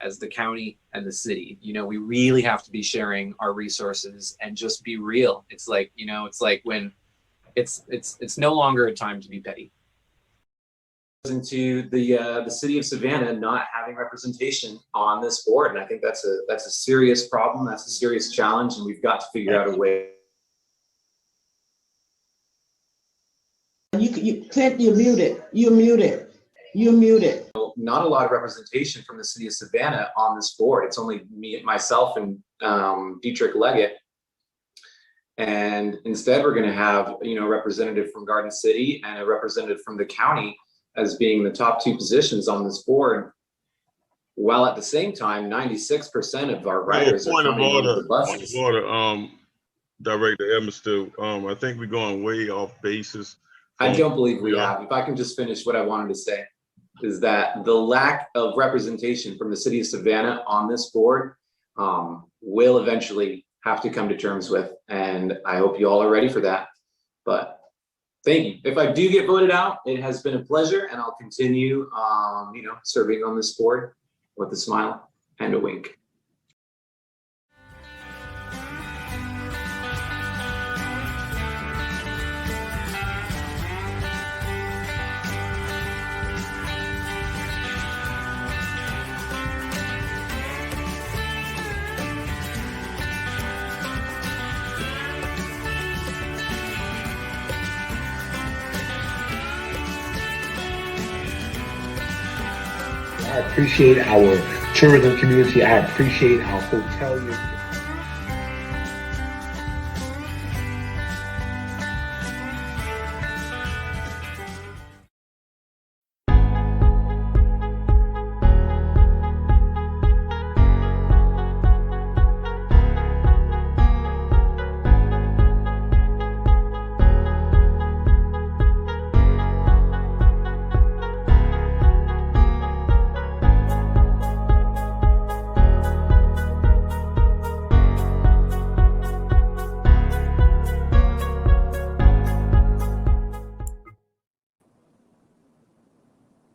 as the county and the city. You know, we really have to be sharing our resources and just be real. It's like, you know, it's like when it's no longer a time to be petty. Into the city of Savannah not having representation on this board, and I think that's a serious problem. That's a serious challenge, and we've got to figure out a way. Clint, you're muted. You're muted. You're muted. Not a lot of representation from the city of Savannah on this board. It's only me, myself, and Dietrich Leggett. And instead, we're going to have, you know, a representative from Garden City and a representative from the county as being the top two positions on this board, while at the same time, 96% of our riders are coming on the buses. Point of order, Director Edminster, I think we're going way off basis. I don't believe we have. If I can just finish what I wanted to say, is that the lack of representation from the city of Savannah on this board will eventually have to come to terms with, and I hope you all are ready for that. But thank you. If I do get voted out, it has been a pleasure, and I'll continue, you know, serving on this board with a smile and a wink. I appreciate our tourism community. I appreciate our hoteliers.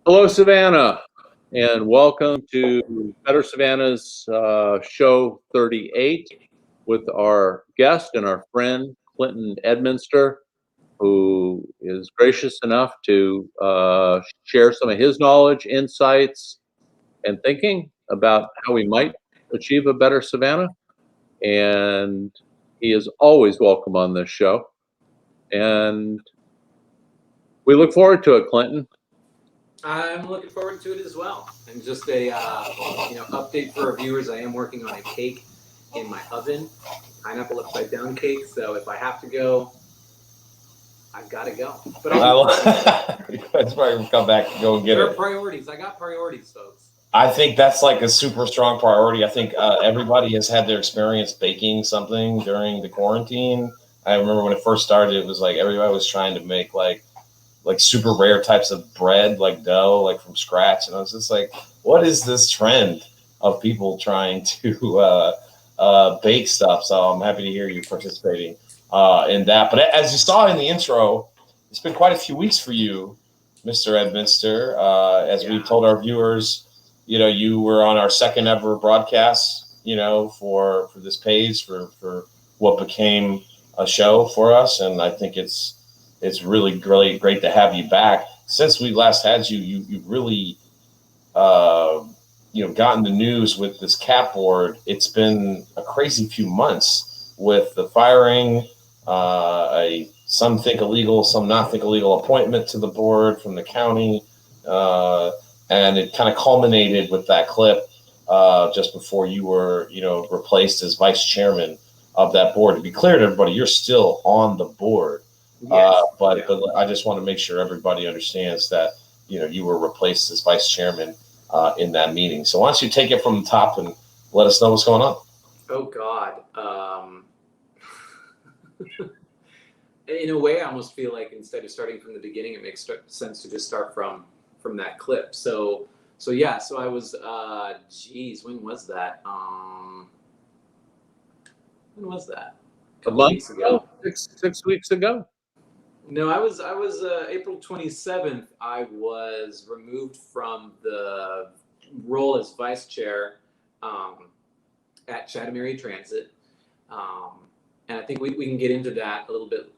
Hello, Savannah, and welcome to Better Savannah's show 38 with our guest and our friend, Clinton Edminster, who is gracious enough to share some of his knowledge, insights, and thinking about how we might achieve a better Savannah. And he is always welcome on this show. And we look forward to it, Clinton. I'm looking forward to it as well. And just a you know, update for our viewers, I am working on a cake in my oven, pineapple upside down cake. So if I have to go, I've got to go. But that's why we come back and go and get there it. are priorities. I got priorities, folks. I think that's like a super strong priority. I think everybody has had their experience baking something during the quarantine. I remember when it first started, it was like everybody was trying to make like super rare types of bread, like dough, like from scratch. And I was just like, what is this trend of people trying to bake stuff? So I'm happy to hear you participating in that. But as you saw in the intro, it's been quite a few weeks for you, Mr. Edminster. As we told our viewers, you know, you were on our second ever broadcast, you know, for this page, for what became a show for us. And I think it's really great to have you back. Since we last had you, you've really, you know, gotten the news with this cap board. It's been a crazy few months with the firing, some think illegal, some not think illegal appointment to the board from the county. And it kind of culminated with that clip just before you were, you know, replaced as vice chairman of that board. To be clear to everybody, you're still on the board. Yes. But I just want to make sure everybody understands that, you know, you were replaced as vice chairman in that meeting. So why don't you take it from the top and let us know what's going on? Oh, God. In a way, I almost feel like instead of starting from the beginning, it makes sense to just start from that clip. So yeah, so I was, when was that? When was that? A month ago? 6 weeks ago? No, I was April 27th. I was removed from the role as vice chair at Chatham Area Transit. And I think we can get into that a little bit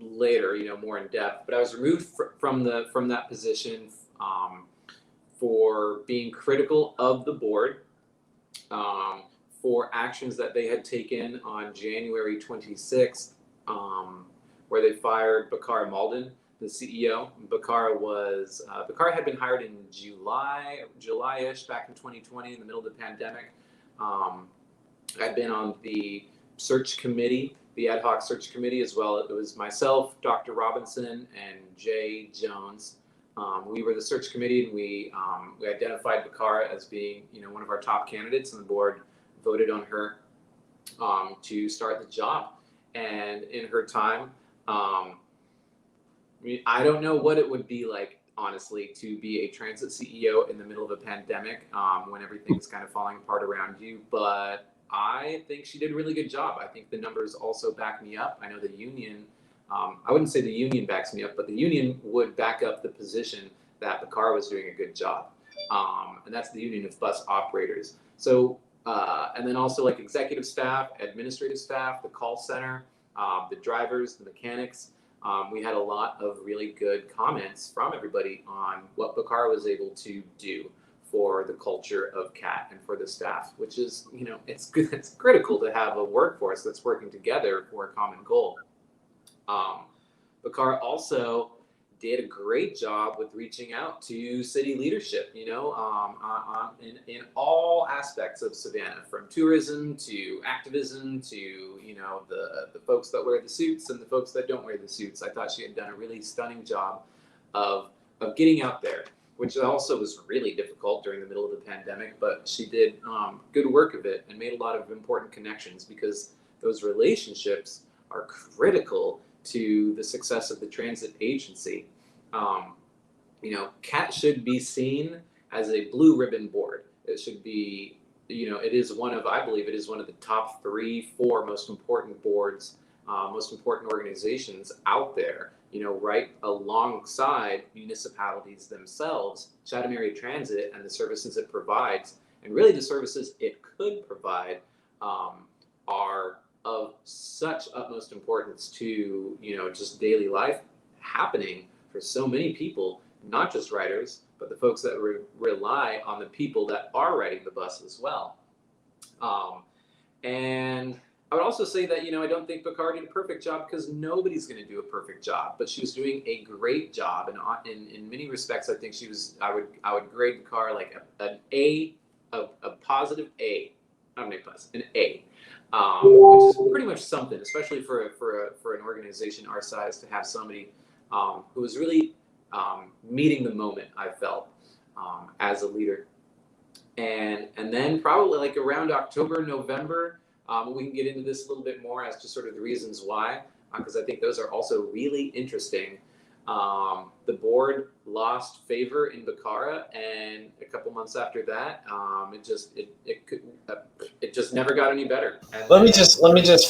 later, more in depth. But I was removed from that position for being critical of the board for actions that they had taken on January 26th, where they fired Bakara Malden, the CEO. Bakara had been hired in July-ish back in 2020, in the middle of the pandemic. I'd been on the search committee, the ad hoc search committee as well. It was myself, Dr. Robinson, and Jay Jones. We were the search committee, and we identified Bakara as being, one of our top candidates, and the board voted on her to start the job. And in her time, I don't know what it would be like, honestly, to be a transit CEO in the middle of a pandemic when everything's kind of falling apart around you. But I think she did a really good job. I think the numbers also back me up. I know the union, I wouldn't say the union backs me up, but the union would back up the position that Bakara was doing a good job. And that's the Union of Bus Operators. So, and then also like executive staff, administrative staff, the call center, the drivers, the mechanics. We had a lot of really good comments from everybody on what Bakara was able to do for the culture of CAT and for the staff, which is, it's good. It's critical to have a workforce that's working together for a common goal. Bakara also did a great job with reaching out to city leadership, in all aspects of Savannah, from tourism to activism to, the folks that wear the suits and the folks that don't wear the suits. I thought she had done a really stunning job of getting out there, which also was really difficult during the middle of the pandemic, but she did good work of it and made a lot of important connections, because those relationships are critical to the success of the transit agency. CAT should be seen as a blue ribbon board. It should be, I believe it is one of the top 3-4 most important boards, most important organizations out there, right alongside municipalities themselves. Chatham Area Transit and the services it provides, and really the services it could provide, are of such utmost importance to, just daily life happening for so many people, not just riders, but the folks that rely on the people that are riding the bus as well. And I would also say that, I don't think Bakara did a perfect job, because nobody's going to do a perfect job, but she was doing a great job. And in many respects, I think I would grade Bakara like an A, a positive A, not an A plus, an A. Which is pretty much something, especially for an organization our size, to have somebody who was really meeting the moment, I felt, as a leader. And then probably like around October, November, we can get into this a little bit more as to sort of the reasons why, because I think those are also really interesting. The board lost favor in Bakara, and a couple months after that, it just never got any better. And let me just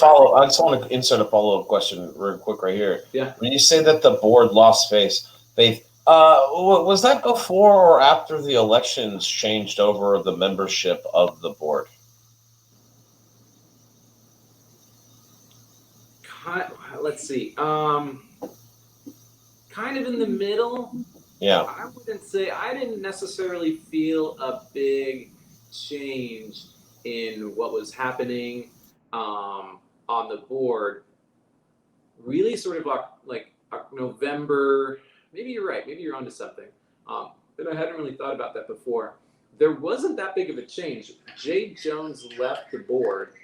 follow. I just want to insert a follow-up question real quick right here. Yeah. When you say that the board lost faith, was that before or after the elections changed over the membership of the board? Let's see. Kind of in the middle. Yeah. I wouldn't say, I didn't necessarily feel a big change in what was happening on the board. Really sort of like November, maybe you're right, maybe you're onto something. But I hadn't really thought about that before. There wasn't that big of a change. Jay Jones left the board.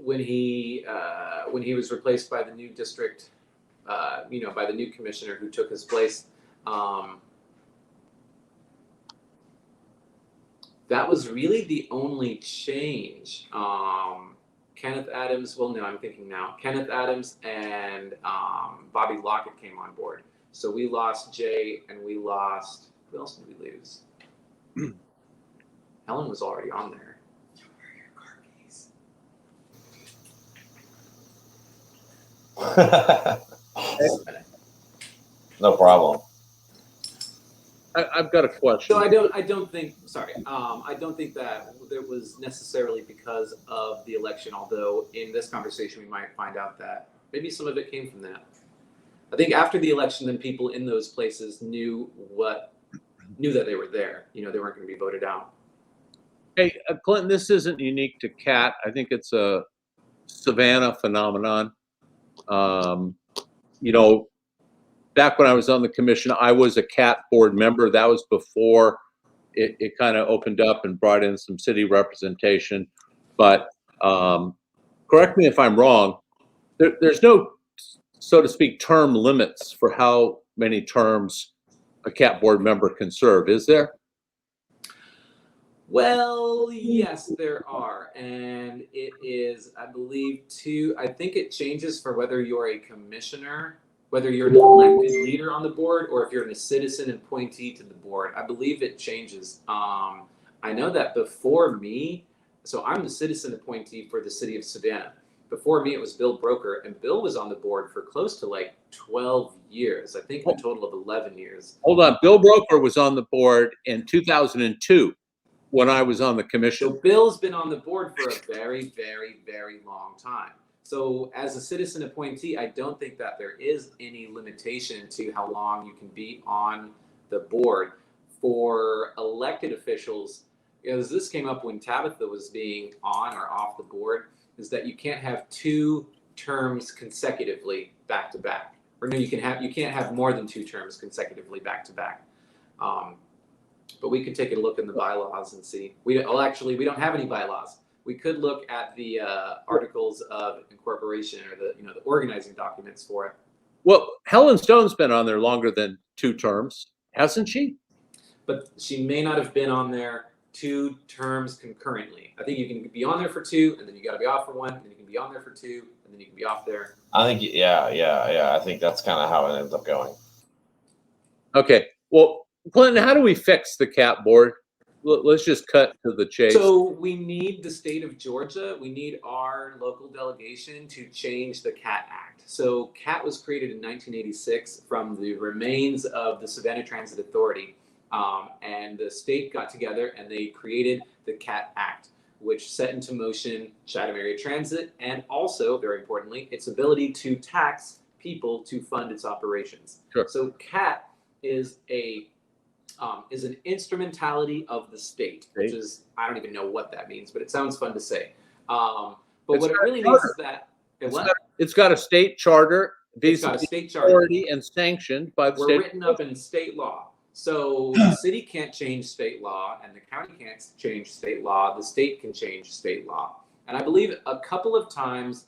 When he was replaced by the new district, by the new commissioner who took his place. That was really the only change. Kenneth Adams, I'm thinking now. Kenneth Adams and Bobby Lockett came on board. So we lost Jay, and we lost, who else did we lose? Helen was already on there. No problem. I've got a question. So I don't think, sorry, I don't think that there was necessarily because of the election, although in this conversation, we might find out that maybe some of it came from that. I think after the election, then people in those places knew that they were there. You know, they weren't going to be voted out. Hey, Clinton, this isn't unique to CAT. I think it's a Savannah phenomenon. You know, back when I was on the commission, I was a CAT board member. That was before it kind of opened up and brought in some city representation. But correct me if I'm wrong, there's no, so to speak, term limits for how many terms a CAT board member can serve, is there? Well, yes, there are. And it is, I believe, I think it changes for whether you're a commissioner, whether you're an elected leader on the board, or if you're a citizen appointee to the board. I believe it changes. I know that before me, so I'm the citizen appointee for the city of Savannah. Before me, it was Bill Broker, and Bill was on the board for close to like 12 years. I think a total of 11 years. Hold on. Bill Broker was on the board in 2002 when I was on the commission. So Bill's been on the board for a very, very, very long time. So as a citizen appointee, I don't think that there is any limitation to how long you can be on the board. For elected officials, because this came up when Tabitha was being on or off the board, is that you can't have 2 terms consecutively back to back. Or no, you can't have more than 2 terms consecutively back to back. But we could take a look in the bylaws and see. We don't have any bylaws. We could look at the articles of incorporation or the organizing documents for it. Well, Helen Stone's been on there longer than 2 terms, hasn't she? But she may not have been on there 2 terms concurrently. I think you can be on there for 2, and then you got to be off for 1, and then you can be on there for 2, and then you can be off there. I think, yeah. I think that's kind of how it ends up going. Okay. Well, Clinton, how do we fix the CAT board? Let's just cut to the chase. So we need the state of Georgia. We need our local delegation to change the CAT Act. So CAT was created in 1986 from the remains of the Savannah Transit Authority. And the state got together and they created the CAT Act, which set into motion Chatham Area Transit and also, very importantly, its ability to tax people to fund its operations. Sure. So CAT is an instrumentality of the state, which is, I don't even know what that means, but it sounds fun to say. But what it really means is that it's got a state charter, it's got a state charter, authority and sanctioned by the state. We're written up in state law. So the city can't change state law and the county can't change state law. The state can change state law. And I believe a couple of times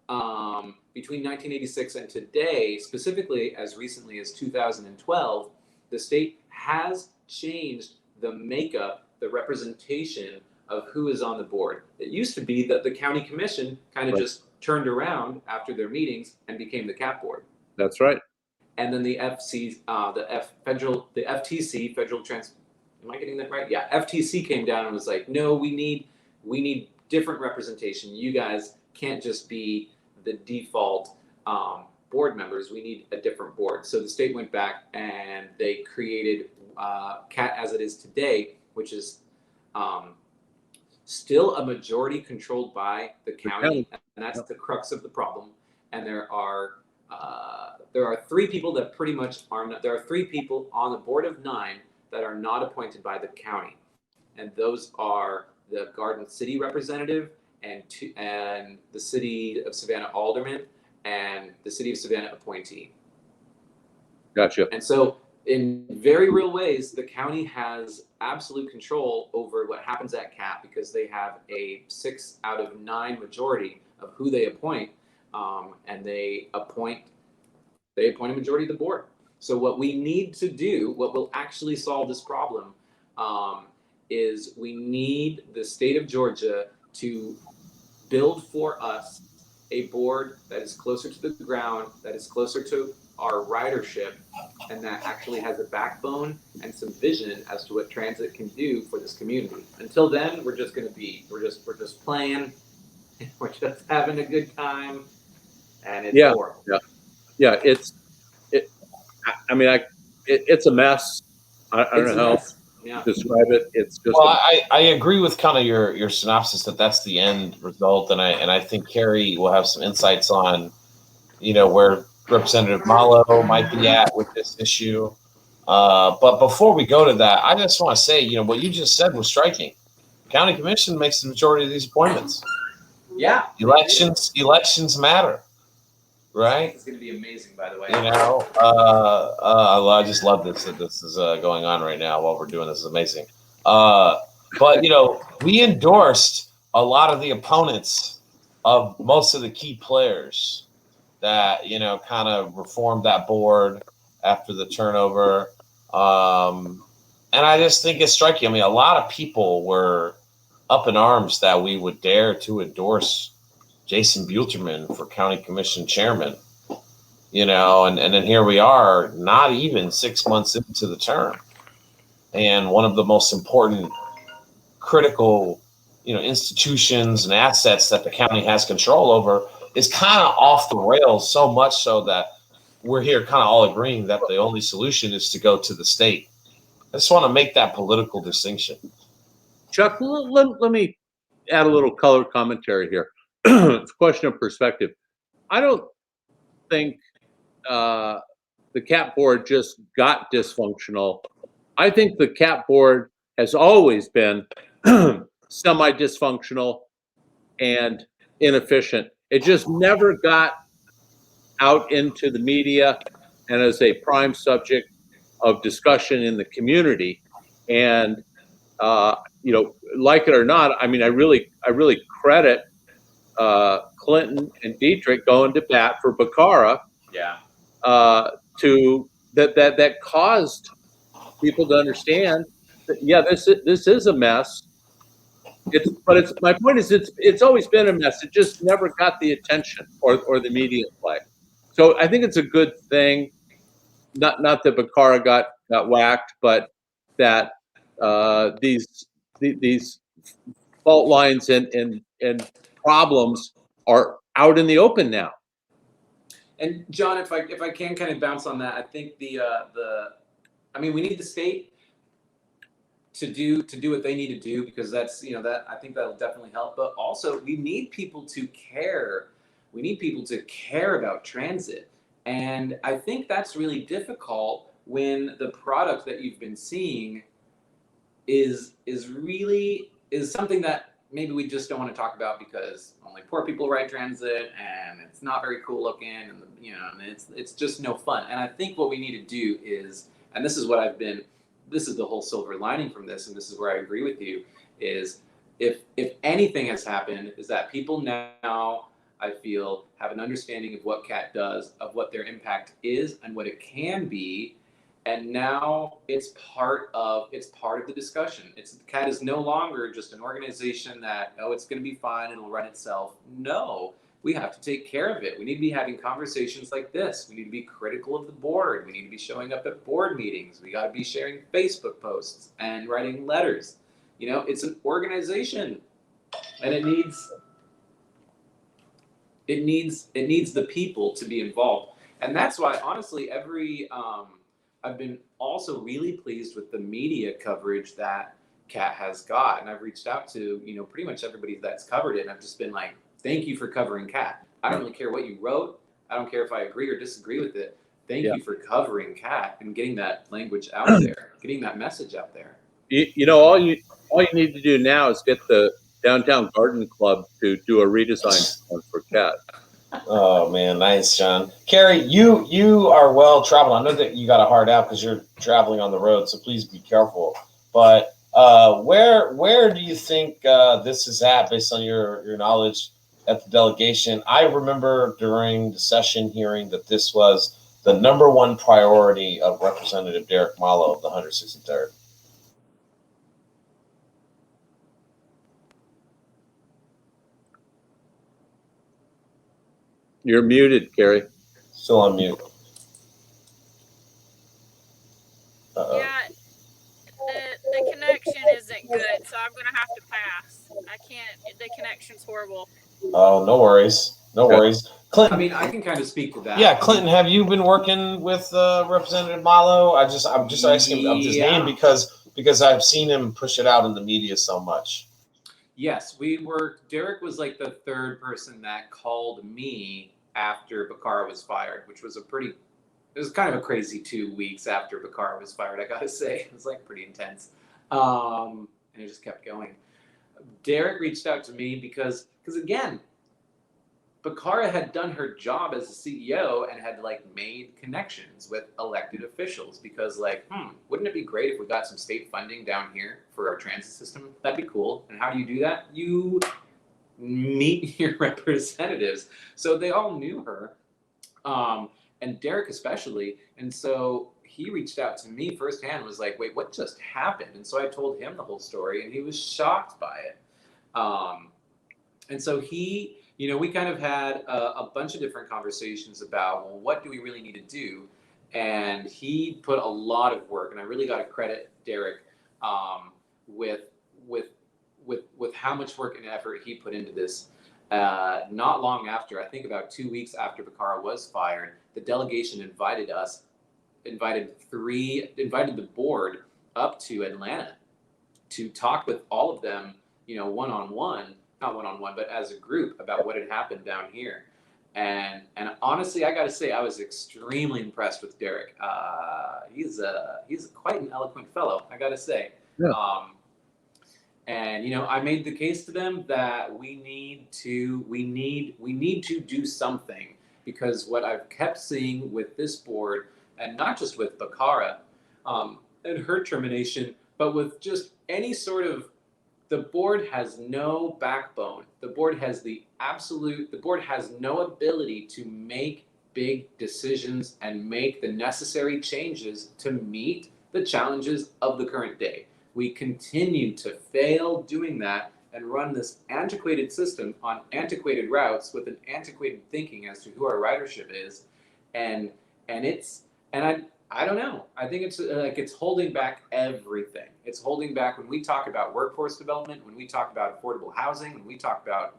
between 1986 and today, specifically as recently as 2012, the state has changed the makeup, the representation of who is on the board. It used to be that the county commission kind of just turned around after their meetings and became the CAT board. That's right. And then the FTC, Federal Trans. Am I getting that right? Yeah, FTC came down and was like, no, we need different representation. You guys can't just be the default board members. We need a different board. So the state went back and they created CAT as it is today, which is still a majority controlled by the county, and that's the crux of the problem. And there are 3 people that pretty much are not. There are 3 people on the board of 9 that are not appointed by the county, and those are the Garden City representative and the City of Savannah alderman and the City of Savannah appointee. Gotcha. And so in very real ways, the county has absolute control over what happens at CAT because they have a 6 out of 9 majority of who they appoint, and they appoint a majority of the board. So what we need to do, what will actually solve this problem, is we need the state of Georgia to build for us a board that is closer to the ground, that is closer to our ridership, and that actually has a backbone and some vision as to what transit can do for this community. Until then, we're just just playing, we're just having a good time, and it's horrible. Yeah, it's a mess. I don't It's a know how mess. Yeah. to describe it. It's just, Well, I agree with kind of your synopsis that that's the end result, and I think Carrie will have some insights on, where Representative Malo might be at with this issue. But before we go to that, I just want to say, what you just said was striking. County Commission makes the majority of these appointments. Yeah. Elections matter, right? It's going to be amazing, by the way. I just love this that this is going on right now while we're doing this. Is amazing. But we endorsed a lot of the opponents of most of the key players that kind of reformed that board after the turnover. And I just think it's striking. I mean, a lot of people were up in arms that we would dare to endorse Jason Buterman for county commission chairman, and then here we are, not even 6 months into the term. And one of the most important critical, institutions and assets that the county has control over is kind of off the rails, so much so that we're here kind of all agreeing that the only solution is to go to the state. I just want to make that political distinction. Chuck, let me add a little color commentary here. It's a question of perspective. I don't think the CAP board just got dysfunctional. I think the CAP board has always been semi-dysfunctional and inefficient. It just never got out into the media and as a prime subject of discussion in the community. And like it or not, I mean, I really credit Clinton and Dietrich going to bat for Bacara. Yeah. To that caused people to understand that, yeah, this is a mess. But my point is it's always been a mess. It just never got the attention or the media play. So I think it's a good thing. Not that Bacara got whacked, but that these fault lines and problems are out in the open now. And John, if I can kind of bounce on that, I think I mean, we need the state to do what they need to do, because that's, that I think that'll definitely help. But also we need people to care. We need people to care about transit. And I think that's really difficult when the product that you've been seeing is something that maybe we just don't want to talk about because only poor people ride transit and it's not very cool looking, and and it's just no fun. And I think what we need to do is, and this is the whole silver lining from this, and this is where I agree with you, is if anything has happened, is that people now, I feel, have an understanding of what CAT does, of what their impact is and what it can be. And now it's part of the discussion. CAT is no longer just an organization that, it's going to be fine, it'll run itself. No, we have to take care of it. We need to be having conversations like this. We need to be critical of the board. We need to be showing up at board meetings. We got to be sharing Facebook posts and writing letters. It's an organization, and it needs the people to be involved. And that's why, honestly, I've been also really pleased with the media coverage that CAT has got. And I've reached out to, pretty much everybody that's covered it. And I've just been like, thank you for covering CAT. I don't really care what you wrote. I don't care if I agree or disagree with it. Thank you for covering CAT and getting that language out there, getting that message out there. All you need to do now is get the Downtown Garden Club to do a redesign for CAT. Oh man, nice, John. Carrie, you are well traveled. I know that you got a hard out because you're traveling on the road, so please be careful. But where do you think this is at, based on your knowledge at the delegation? I remember during the session hearing that this was the number one priority of Representative Derek Malo of the 163rd. You're muted, Carrie. Still on mute. Yeah, the connection isn't good, so I'm gonna have to pass. I can't. The connection's horrible. Oh, no worries. No Okay. worries. Clinton. I mean, I can kind of speak to that. Yeah, Clinton, have you been working with Representative Malo? I'm just asking of his name because I've seen him push it out in the media so much. Yes, Derek was like the third person that called me after Bakara was fired, which was it was kind of a crazy 2 weeks after Bakara was fired, I gotta say. It was like pretty intense. And it just kept going. Derek reached out to me because again, Bakara had done her job as a CEO and had like made connections with elected officials because wouldn't it be great if we got some state funding down here for our transit system? That'd be cool. And how do you do that? You meet your representatives. So they all knew her, and Derek especially. And so he reached out to me firsthand, was like, wait, what just happened? And so I told him the whole story and he was shocked by it. And so we kind of had a bunch of different conversations about, well, what do we really need to do? And he put a lot of work, and I really got to credit Derek with how much work and effort he put into this. Not long after, I think about 2 weeks after Bakara was fired, the delegation invited the board up to Atlanta to talk with all of them, one-on-one. Not one-on-one, but as a group about what had happened down here. And honestly, I got to say, I was extremely impressed with Derek. He's quite an eloquent fellow, I got to say. Yeah. And I made the case to them that we need to do something, because what I've kept seeing with this board, and not just with Bakara and her termination, but with just any sort of, the board has no backbone. The board has no ability to make big decisions and make the necessary changes to meet the challenges of the current day. We continue to fail doing that and run this antiquated system on antiquated routes with an antiquated thinking as to who our ridership is. I don't know. I think it's holding back everything. It's holding back when we talk about workforce development, when we talk about affordable housing, when we talk about,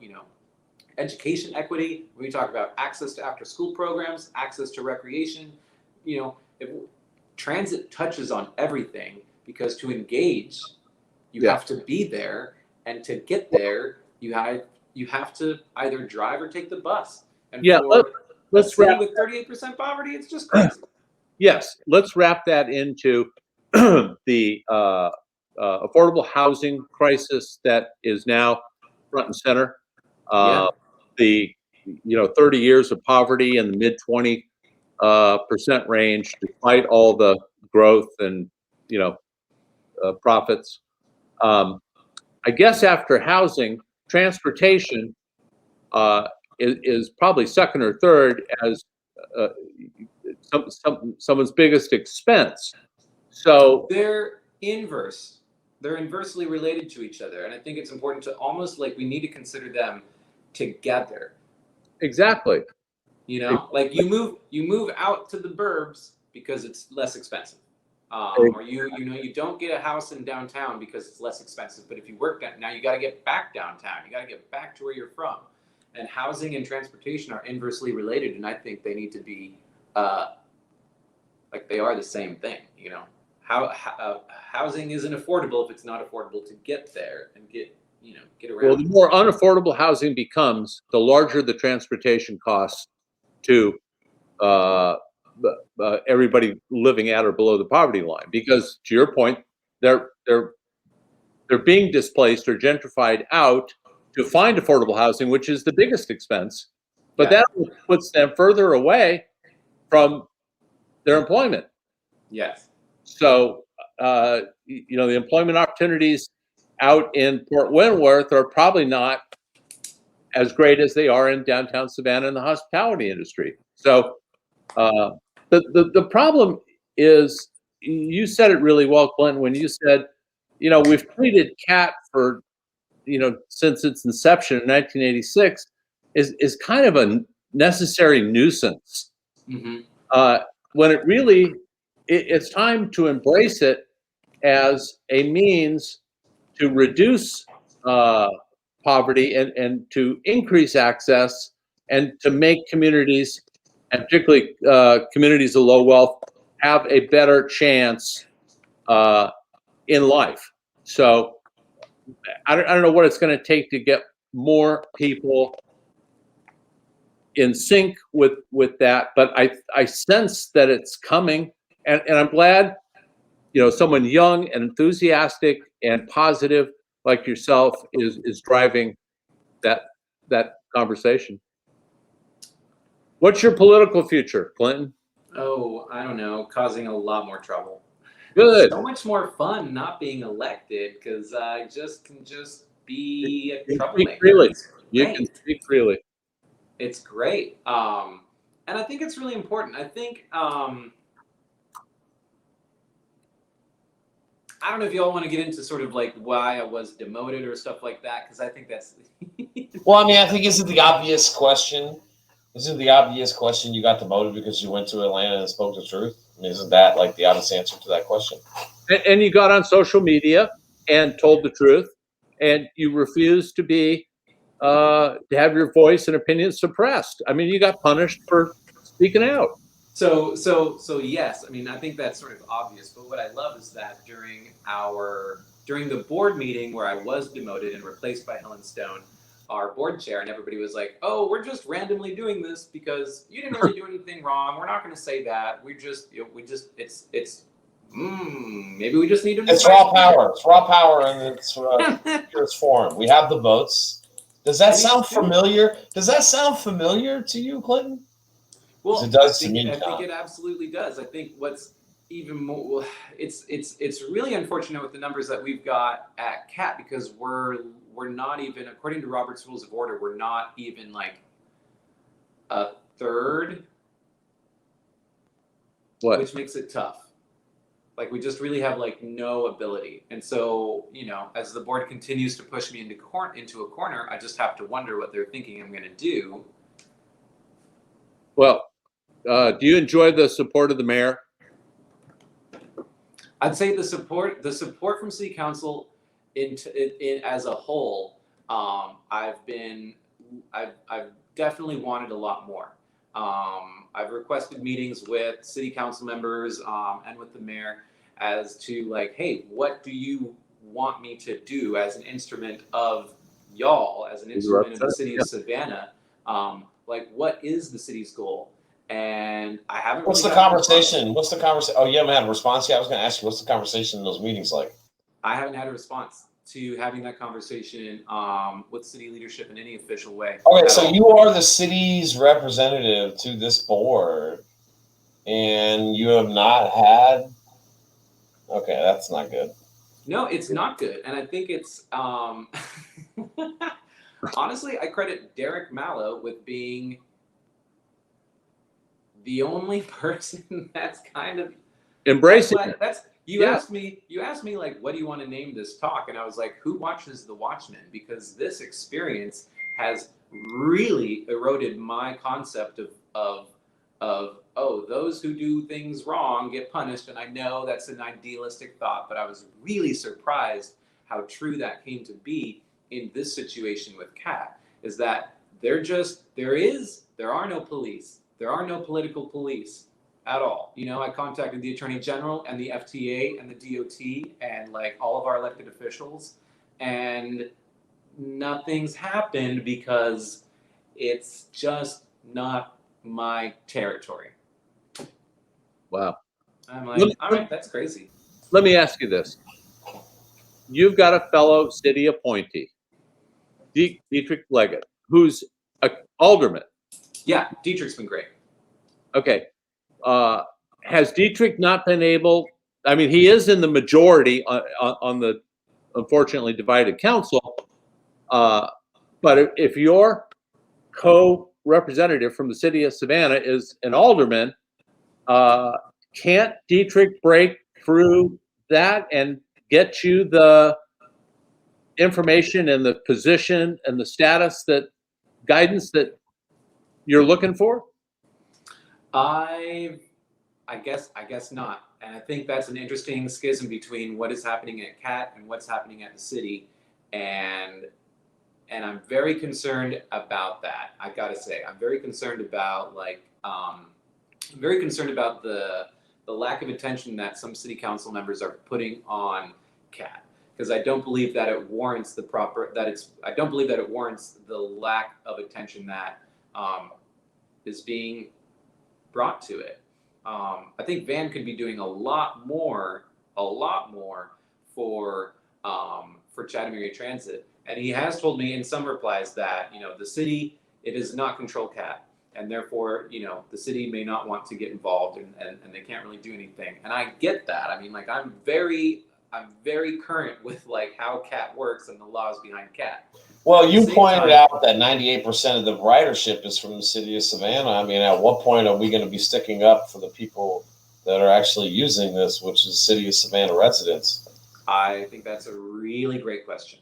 education equity, when we talk about access to after school programs, access to recreation. If transit touches on everything, because to engage, you have to be there, and to get there, you have to either drive or take the bus. And let's city with 38% poverty, it's just crazy. Yes, let's wrap that into the affordable housing crisis that is now front and center. The 30 years of poverty in the mid 20% range, despite all the growth and profits. I guess after housing, transportation is probably second or third as someone's biggest expense. So they're inversely related to each other, and I think it's important to almost we need to consider them together. Exactly. Like you move out to the burbs because it's less expensive, or you don't get a house in downtown because it's less expensive. But if you work down, now you got to get back downtown. You got to get back to where you're from, and housing and transportation are inversely related, and I think they need to be they are the same thing. Housing isn't affordable if it's not affordable to get there and get around. Well, the more unaffordable housing becomes, the larger the transportation costs to everybody living at or below the poverty line. Because to your point, they're being displaced or gentrified out to find affordable housing, which is the biggest expense. But that puts them further away from their employment. Yes. So, the employment opportunities out in Port Wentworth are probably not as great as they are in downtown Savannah in the hospitality industry. So, the problem is, you said it really well, Clinton, when you said, we've treated CAT for, since its inception in 1986 is kind of a necessary nuisance. Mm-hmm. When it really, it's time to embrace it as a means to reduce poverty and to increase access and to make communities, and particularly communities of low wealth, have a better chance in life. So I don't know what it's going to take to get more people in sync with that, but I sense that it's coming, and I'm glad, you know, someone young and enthusiastic and positive like yourself is driving that conversation. What's your political future, Clinton? Oh, I don't know, causing a lot more trouble. Good. So much more fun not being elected because I can just be a You can troublemaker. speak freely. It's You great. can speak freely. It's great. And I think it's really important. I think I don't know if y'all want to get into sort of like why I was demoted or stuff like that, because I think that's Well, I mean, I think isn't the obvious question? Isn't the obvious question you got demoted because you went to Atlanta and spoke the truth? I mean, isn't that like the honest answer to that question? And you got on social media and told the truth, and you refused to be to have your voice and opinion suppressed. I mean, you got punished for speaking out. so yes. I mean, I think that's sort of obvious. But what I love is that during the board meeting where I was demoted and replaced by Helen Stone, our board chair, and everybody was like, "Oh, we're just randomly doing this because you didn't really do anything wrong. We're not going to say that. We just it's maybe we just need to." It's raw power. It's raw power in its purest form. We have the votes. Does that sound familiar? Does that sound familiar to you, Clinton? Well, It does I to me, think John. it absolutely does. I think what's even more, it's really unfortunate with the numbers that we've got at CAT, because we're not even, according to Robert's Rules of Order, we're not even like a third, What? which makes it tough. Like, we just really have like no ability. And so, you know, as the board continues to push me into a corner, I just have to wonder what they're thinking I'm going to do. Well, do you enjoy the support of the mayor? I'd say the support from City Council in as a whole, I've definitely wanted a lot more. I've requested meetings with City Council members and with the mayor as to like, hey, what do you want me to do as an instrument of y'all, as an instrument of the city of Savannah? Like, what is the city's goal? And I haven't. What's the conversation? What's the conversation? Oh, you haven't had a response yet? I was going to ask you, what's the conversation in those meetings like? I haven't had a response to having that conversation with city leadership in any official way. Okay, so you are the city's representative to this board, and you have not had. Okay, that's not good. No, it's not good, and I think it's honestly, I credit Derek Mallow with being the only person that's kind of embracing it. You asked me like, what do you want to name this talk? And I was like, who watches the Watchmen? Because this experience has really eroded my concept of oh, those who do things wrong get punished. And I know that's an idealistic thought, but I was really surprised how true that came to be in this situation with Kat, is that there are no police. There are no political police at all. You know, I contacted the Attorney General and the FTA and the DOT and like all of our elected officials, and nothing's happened because it's just not my territory. Wow. I'm like, all right, that's crazy. Let me ask you this. You've got a fellow city appointee, Dietrich Leggett, who's an alderman. Yeah, Dietrich's been great. Okay. Has Dietrich not been able, I mean, he is in the majority on the unfortunately divided council, but if your co-representative from the city of Savannah is an alderman, can't Dietrich break through that and get you the information and the position and the status, that guidance that you're looking for? I guess not. And I think that's an interesting schism between what is happening at CAT and what's happening at the city. And And I'm very concerned about that. I gotta say, I'm very concerned about I'm very concerned about the lack of attention that some city council members are putting on CAT, because I don't believe that it warrants I don't believe that it warrants the lack of attention that is being brought to it. I think Van could be doing a lot more for Chatham Area Transit, and he has told me in some replies that the city, it does not control CAT, and therefore the city may not want to get involved, and they can't really do anything. And I get that. I mean, like, I'm very current with how CAT works and the laws behind CAT. Well, you pointed out that 98% of the ridership is from the city of Savannah. I mean, at what point are we going to be sticking up for the people that are actually using this, which is city of Savannah residents? I think that's a really great question.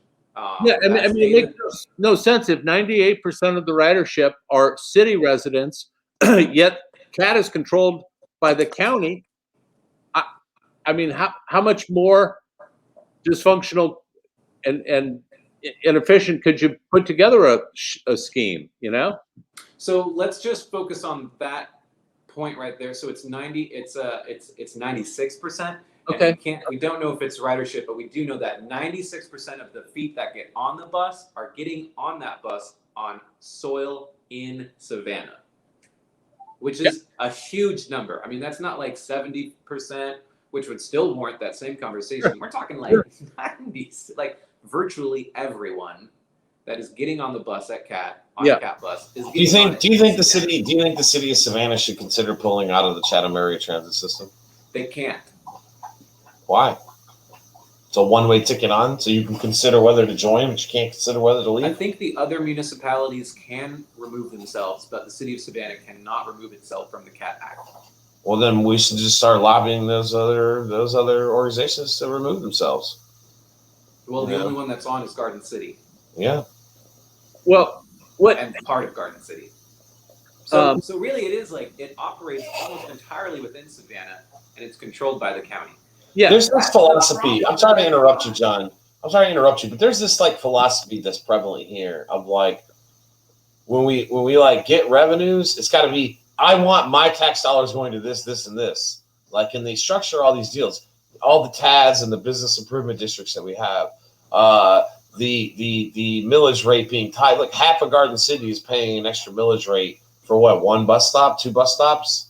Yeah, I mean, it makes no sense if 98% of the ridership are city residents, yet CAT is controlled by the county. I mean, how much more dysfunctional and inefficient could you put together a scheme? So let's just focus on that point right there. So it's 96%. Okay. We don't know if it's ridership, but we do know that 96% of the feet that get on the bus are getting on that bus on soil in Savannah, which is a huge number. I mean, that's not like 70%, which would still warrant that same conversation. We're talking like 90, like virtually everyone that is getting on the bus at CAT, a CAT bus, is getting do you think the city of Savannah should consider pulling out of the Chatham Area Transit System? They can't. Why? It's a one-way ticket on, so you can consider whether to join, but you can't consider whether to leave? I think the other municipalities can remove themselves, but the city of Savannah cannot remove itself from the CAT Act. Well, then we should just start lobbying those other organizations to remove themselves. Well, the only one that's on is Garden City. Yeah. Well, and part of Garden City. So really, it is like it operates almost entirely within Savannah, and it's controlled by the county. Yeah. There's this philosophy. I'm sorry to interrupt you, John. I'm sorry to interrupt you, but there's this philosophy that's prevalent here of when we get revenues, it's got to be, I want my tax dollars going to this, this, and this. And they structure all these deals, all the TADs and the business improvement districts that we have, the millage rate being tied. Like half of Garden City is paying an extra millage rate for what, one bus stop, two bus stops?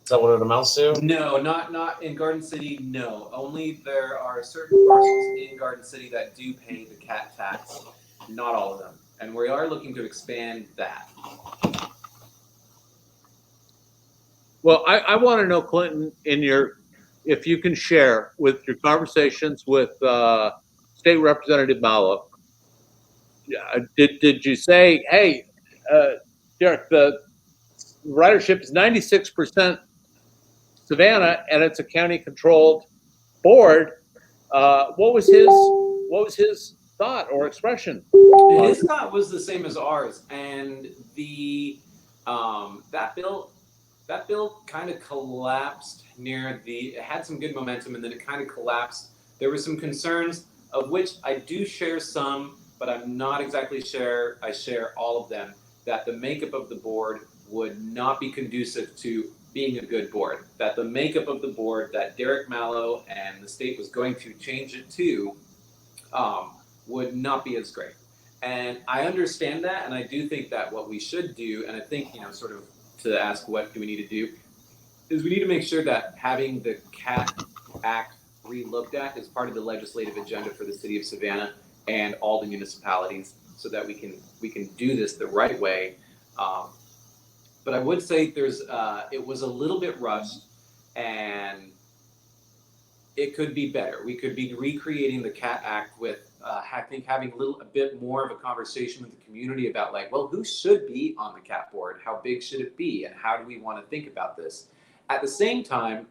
Is that what it amounts to? No, not in Garden City. No, only there are certain parcels in Garden City that do pay the CAT tax. Not all of them, and we are looking to expand that. Well, I want to know, Clinton, if you can share with your conversations with State Representative Mallow, did you say, hey, Derek, the ridership is 96% Savannah, and it's a county-controlled board. What was his thought or expression? His thought was the same as ours, and that bill kind of collapsed it had some good momentum, and then it kind of collapsed. There were some concerns, of which I do share some, but I'm not exactly sure I share all of them, that the makeup of the board would not be conducive to being a good board, that the makeup of the board that Derek Mallow and the state was going to change it to would not be as great. And I understand that, and I do think that what we should do, and I think, sort of to ask what do we need to do, is we need to make sure that having the CAT Act re-looked at is part of the legislative agenda for the city of Savannah and all the municipalities, so that we can do this the right way. But I would say it was a little bit rushed, and it could be better. We could be recreating the CAT Act with, I think, having a bit more of a conversation with the community about who should be on the CAT board? How big should it be? And how do we want to think about this? At the same time,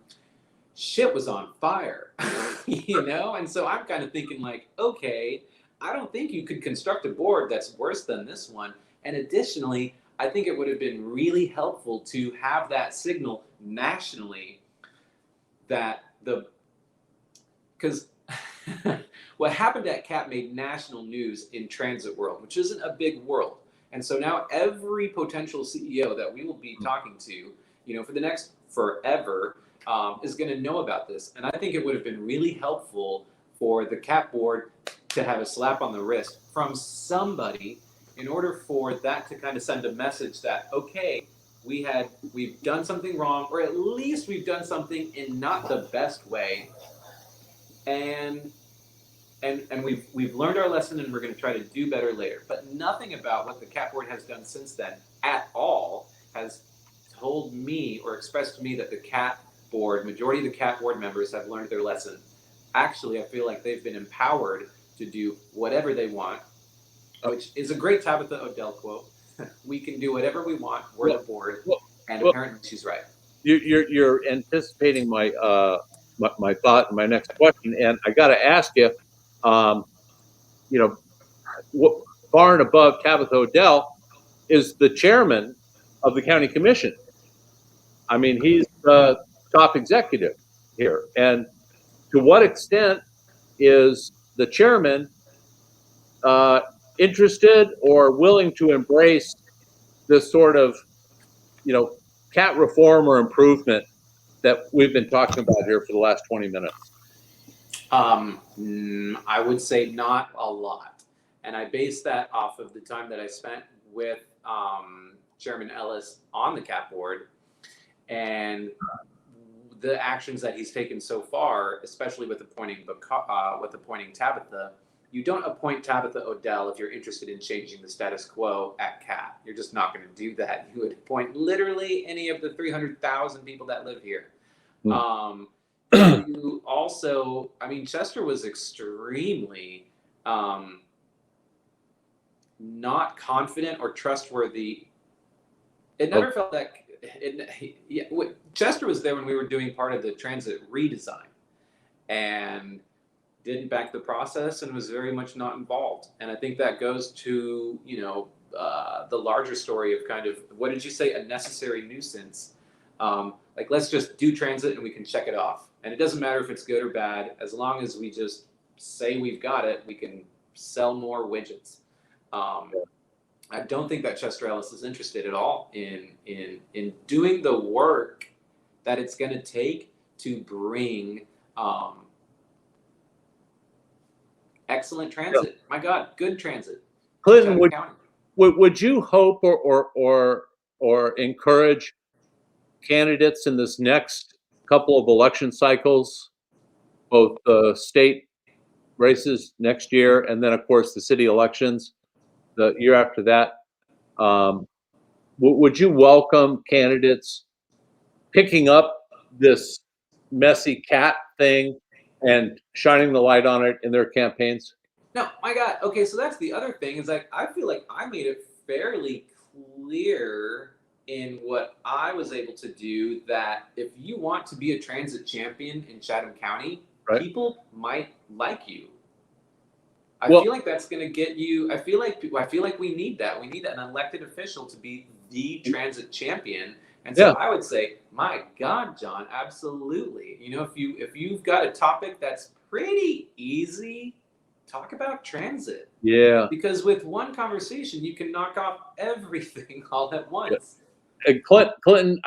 shit was on fire, And so I'm kind of thinking okay, I don't think you could construct a board that's worse than this one. And additionally, I think it would have been really helpful to have that signal nationally that because what happened at CAT made national news in transit world, which isn't a big world. And so now every potential CEO that we will be talking to, for the next forever, is going to know about this. And I think it would have been really helpful for the CAT board to have a slap on the wrist from somebody in order for that to kind of send a message that, okay, we've done something wrong, or at least we've done something in not the best way. And we've learned our lesson, and we're going to try to do better later. But nothing about what the CAT board has done since then at all has told me or expressed to me that the CAT board, majority of the CAT board members have learned their lesson. Actually, I feel like they've been empowered to do whatever they want, which is a great Tabitha Odell quote. We can do whatever we want. We're the board, and apparently she's right. You're anticipating my my thought and my next question, and I got to ask you, far and above Tabitha Odell is the chairman of the county commission. I mean, he's the top executive here, and to what extent is the chairman interested or willing to embrace this sort of, CAT reform or improvement that we've been talking about here for the last 20 minutes? I would say not a lot. And I base that off of the time that I spent with Chairman Ellis on the CAT board and the actions that he's taken so far, especially with appointing Tabitha. You don't appoint Tabitha Odell if you're interested in changing the status quo at CAT. You're just not going to do that. You would appoint literally any of the 300,000 people that live here. You also, Chester was extremely not confident or trustworthy. It never felt that. Chester was there when we were doing part of the transit redesign, and didn't back the process and was very much not involved. And I think that goes to the larger story of kind of, what did you say, a necessary nuisance. Let's just do transit and we can check it off. And it doesn't matter if it's good or bad, as long as we just say we've got it, we can sell more widgets. I don't think that Chester Ellis is interested at all in doing the work that it's going to take to bring excellent transit. My God, good transit. Clinton, would you hope or encourage candidates in this next couple of election cycles, both the state races next year and then, of course, the city elections the year after that, would you welcome candidates picking up this messy CAT thing and shining the light on it in their campaigns? No, my God. Okay, so that's the other thing, is I feel like I made it fairly clear in what I was able to do that if you want to be a transit champion in Chatham County, right, people might like you. I feel like that's going to get you. I feel like we need that. We need an elected official to be the transit champion. And so I would say, my God, John, absolutely. If you've got a topic that's pretty easy, talk about transit. Yeah. Because with one conversation, you can knock off everything all at once. And Clinton,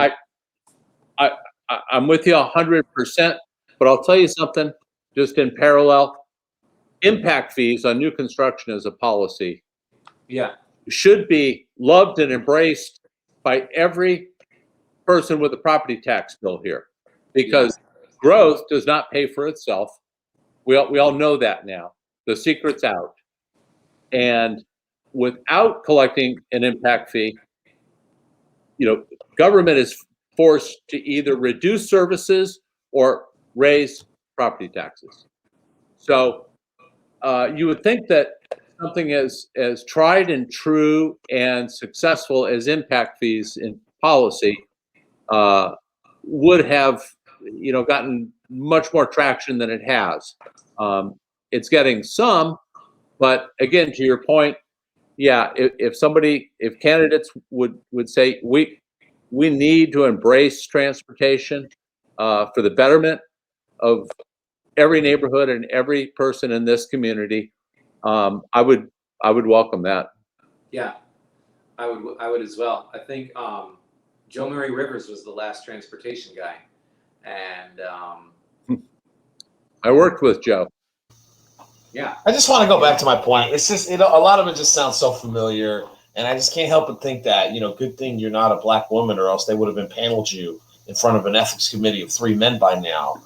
I'm with you 100%, but I'll tell you something, just in parallel. Impact fees on new construction as a policy should be loved and embraced by every person with a property tax bill here, because growth does not pay for itself. We all know that now. The secret's out. And without collecting an impact fee, government is forced to either reduce services or raise property taxes. So you would think that something as tried and true and successful as impact fees in policy would have, gotten much more traction than it has. It's getting some, but again, to your point, if candidates would say we need to embrace transportation for the betterment of every neighborhood and every person in this community, I would welcome that. Yeah, I would as well. I think Joe Murray Rivers was the last transportation guy, and I worked with Joe. yeah, I just want to go back to my point. It's just, a lot of it just sounds so familiar, and I just can't help but think that, good thing you're not a black woman, or else they would have impaneled you in front of an ethics committee of 3 men by now.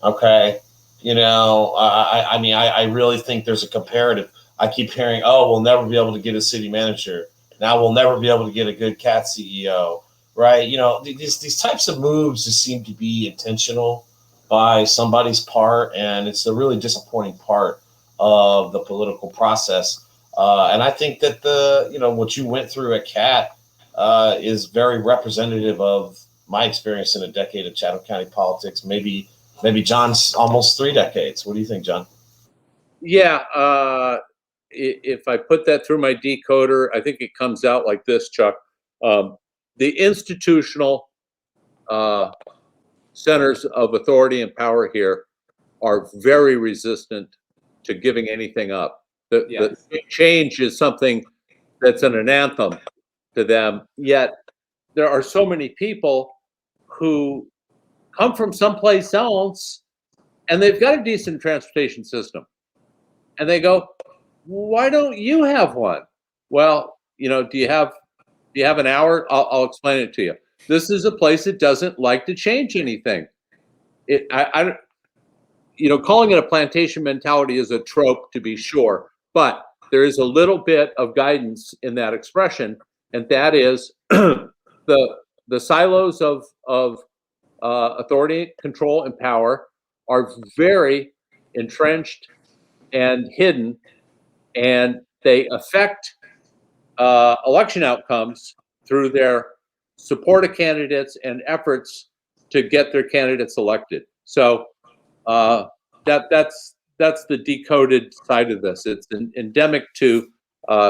Okay, I mean, I really think there's a comparative. I keep hearing, oh, we'll never be able to get a city manager. Now we'll never be able to get a good CAT CEO, right? These types of moves just seem to be intentional by somebody's part, and it's a really disappointing part of the political process. And I think that what you went through at CAT is very representative of my experience in a decade of Chatham County politics. Maybe John's almost 3 decades. What do you think, John? Yeah, if I put that through my decoder, I think it comes out like this, Chuck. The institutional centers of authority and power here are very resistant to giving anything up. The change is something that's an anthem to them, yet there are so many people who come from someplace else and they've got a decent transportation system. And they go, why don't you have one? Well, do you have an hour? I'll explain it to you. This is a place that doesn't like to change anything. Calling it a plantation mentality is a trope, to be sure, but there is a little bit of guidance in that expression, and that is the silos of authority, control, and power are very entrenched and hidden, and they affect election outcomes through their support of candidates and efforts to get their candidates elected. So that's the decoded side of this. It's endemic to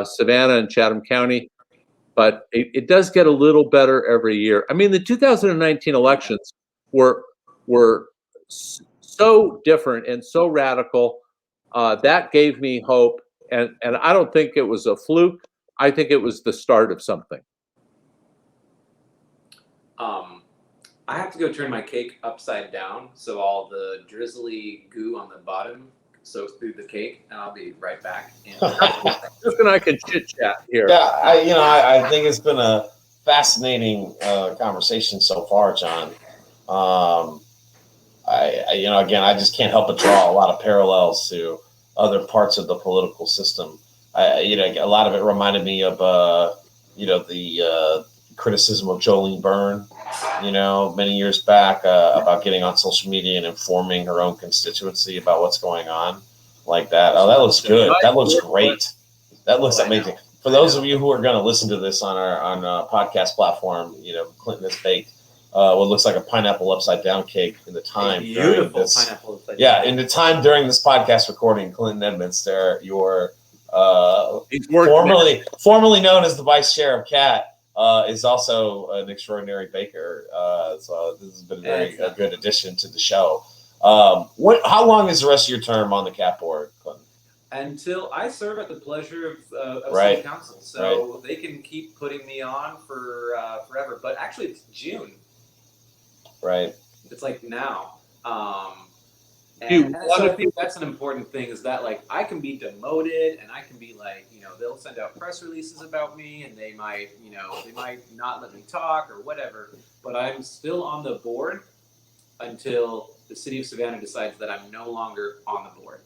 Savannah and Chatham County, but it does get a little better every year. I mean, the 2019 elections were so different and so radical. That gave me hope, and I don't think it was a fluke. I think it was the start of something. I have to go turn my cake upside down so all the drizzly goo on the bottom soaks through the cake, and I'll be right back. Just and I can chit chat here. Yeah, I think it's been a fascinating conversation so far, John. Again, I just can't help but draw a lot of parallels to other parts of the political system. A lot of it reminded me of the criticism of Jolene Byrne, many years back about getting on social media and informing her own constituency about what's going on, like that. Oh, that looks good. That looks great. That looks amazing. For those of you who are going to listen to this on our podcast platform, Clinton has baked what looks like a pineapple upside down cake in the time. Beautiful pineapple upside down. Yeah, in the time during this podcast recording, Clinton Edminster, your formerly known as the vice chair of CAT, is also an extraordinary baker. So this has been a good addition to the show. How long is the rest of your term on the CAT board, Clinton? Until I serve at the pleasure of Right. city council, so they can keep putting me on for forever. But actually, it's June. Right. It's like now. You And so wanna I think that's an important thing, is that like I can be demoted, and I can be like, they'll send out press releases about me, and they might not let me talk or whatever, but I'm still on the board until the city of Savannah decides that I'm no longer on the board.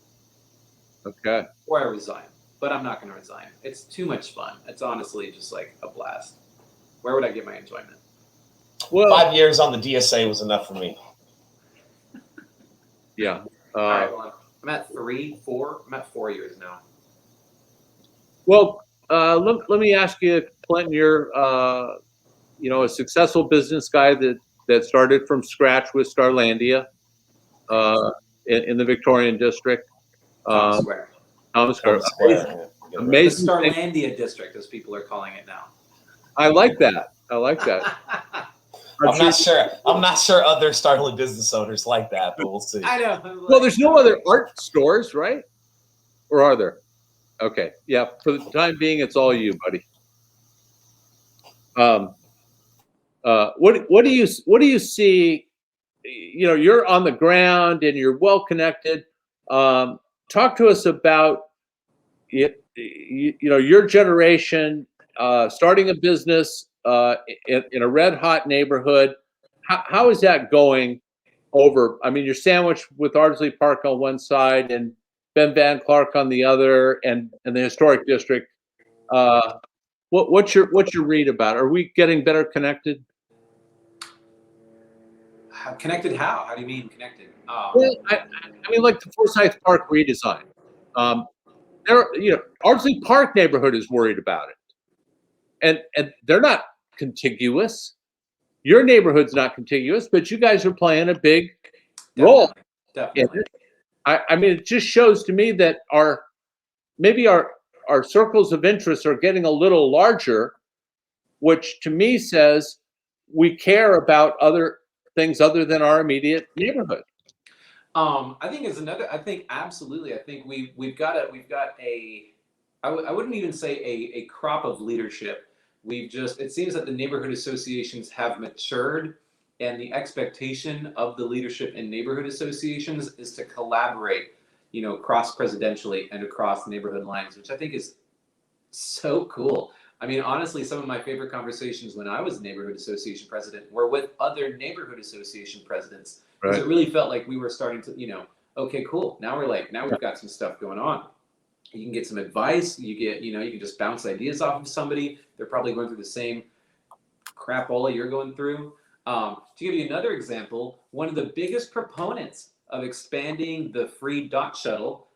Okay. Or I resign. But I'm not going to resign. It's too much fun. It's honestly just like a blast. Where would I get my enjoyment? Well, 5 years on the DSA was enough for me. yeah. All right, well, I'm at 4 years now. Well, let me ask you, Clinton, you're a successful business guy that started from scratch with Starlandia in the Victorian district. Town Square. Thomas Square. The Amazing thing. Starlandia district, as people are calling it now. I like that. I'm not sure. I'm not sure other Starland business owners like that, but we'll see. I know. Well, there's no other art stores, right? Or are there? Okay, yeah. For the time being, it's all you, buddy. What do you see? You know, you're on the ground and you're well connected. Talk to us about your generation starting a business in a red hot neighborhood. How is that going over? I mean, you're sandwiched with Ardsley Park on one side and Ben Van Clark on the other, and the historic district. What's your read about it? Are we getting better connected? Connected how? How do you mean connected? Well, I mean, like the Forsyth Park redesign. Ardsley Park neighborhood is worried about it, and they're not contiguous. Your neighborhood's not contiguous, but you guys are playing a big role. Definitely. I mean, it just shows to me that our circles of interest are getting a little larger, which to me says we care about other things other than our immediate neighborhood. I think is another. I think absolutely. I think we've got a. I wouldn't even say a crop of leadership. It seems that the neighborhood associations have matured, and the expectation of the leadership in neighborhood associations is to collaborate, cross presidentially and across neighborhood lines, which I think is so cool. I mean, honestly, some of my favorite conversations when I was neighborhood association president were with other neighborhood association presidents. Because it really felt like we were starting to, okay, cool. Now we've got some stuff going on. You can get some advice. You can just bounce ideas off of somebody. They're probably going through the same crapola you're going through. To give you another example, one of the biggest proponents of expanding the free dot shuttle,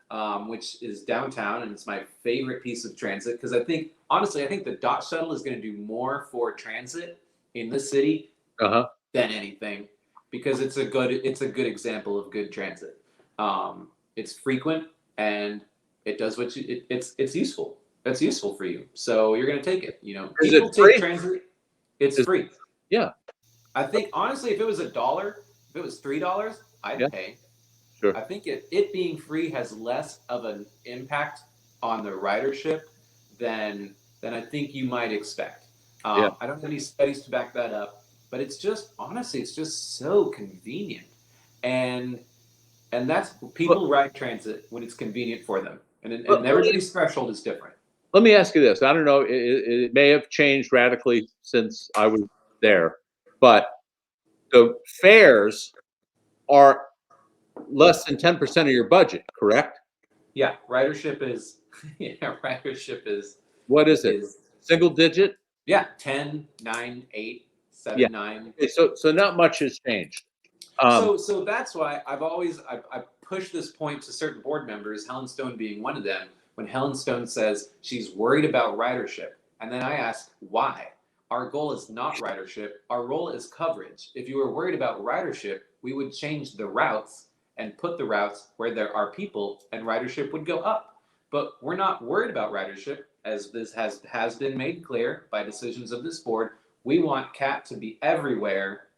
which is downtown, and it's my favorite piece of transit, because I think the dot shuttle is going to do more for transit in the city than anything, because it's a good example of good transit. It's frequent and it does it's useful. It's useful for you, so you're going to take it. Is People it free? take transit. It's free. Yeah. I think honestly, if it was $1, if it was $3, I'd pay. Sure. I think it being free has less of an impact on the ridership than I think you might expect. I don't have any studies to back that up, but it's just so convenient, and that's people ride transit when it's convenient for them, and everybody's threshold is different. Let me ask you this. I don't know. It may have changed radically since I was there, but the fares are less than 10% of your budget, correct? Yeah, ridership is. What is it? Single digit? Yeah, 10, 9, 8, 7, 9. Okay, so not much has changed. So that's why I push this point to certain board members, Helen Stone being one of them, when Helen Stone says she's worried about ridership. And then I ask, why? Our goal is not ridership. Our role is coverage. If you were worried about ridership, we would change the routes and put the routes where there are people, and ridership would go up. But we're not worried about ridership, as this has been made clear by decisions of this board. We want CAT to be everywhere,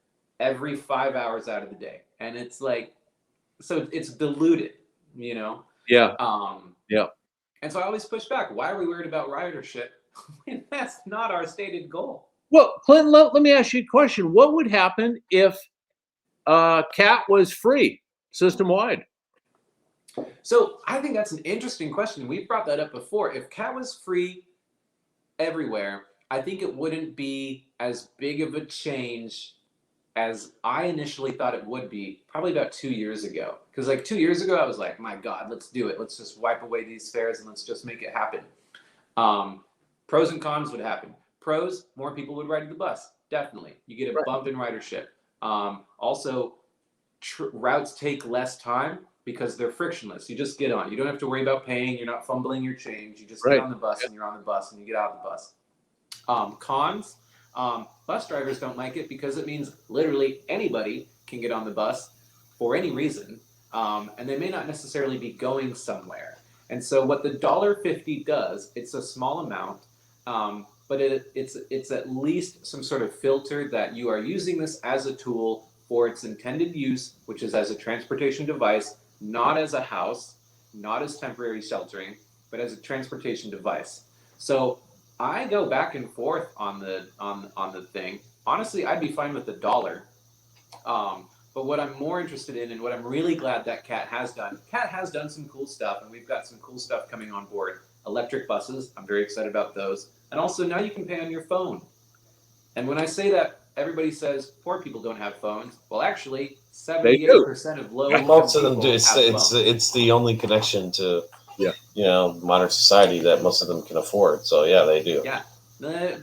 every 5 hours out of the day. And it's like, so it's diluted, Yeah. Yeah. And so I always push back. Why are we worried about ridership? That's not our stated goal. Well, Clinton, let me ask you a question. What would happen if CAT was free system-wide? So I think that's an interesting question. We've brought that up before. If CAT was free everywhere, I think it wouldn't be as big of a change as I initially thought it would be, probably about 2 years ago. Because 2 years ago, I was like, my God, let's do it. Let's just wipe away these fares and let's just make it happen. Pros and cons would happen. Pros, more people would ride the bus. Definitely. You get a bump in ridership. Also, routes take less time because they're frictionless. You just get on. You don't have to worry about paying. You're not fumbling your change. You just get on the bus and you're on the bus and you get out of the bus. Cons, bus drivers don't like it because it means literally anybody can get on the bus for any reason, and they may not necessarily be going somewhere. And so what the $1.50 does, it's a small amount, but it's at least some sort of filter that you are using this as a tool for its intended use, which is as a transportation device, not as a house, not as temporary sheltering, but as a transportation device. So I go back and forth on the thing. Honestly, I'd be fine with $1. But what I'm more interested in, and what I'm really glad that Cat has done some cool stuff, and we've got some cool stuff coming on board. Electric buses, I'm very excited about those. And also now you can pay on your phone. And when I say that, everybody says poor people don't have phones. Well, actually, 78% of low income Most of them people do. have It's phones. it's the only connection to Yeah. modern society that most of them can afford. So yeah, they do. Yeah.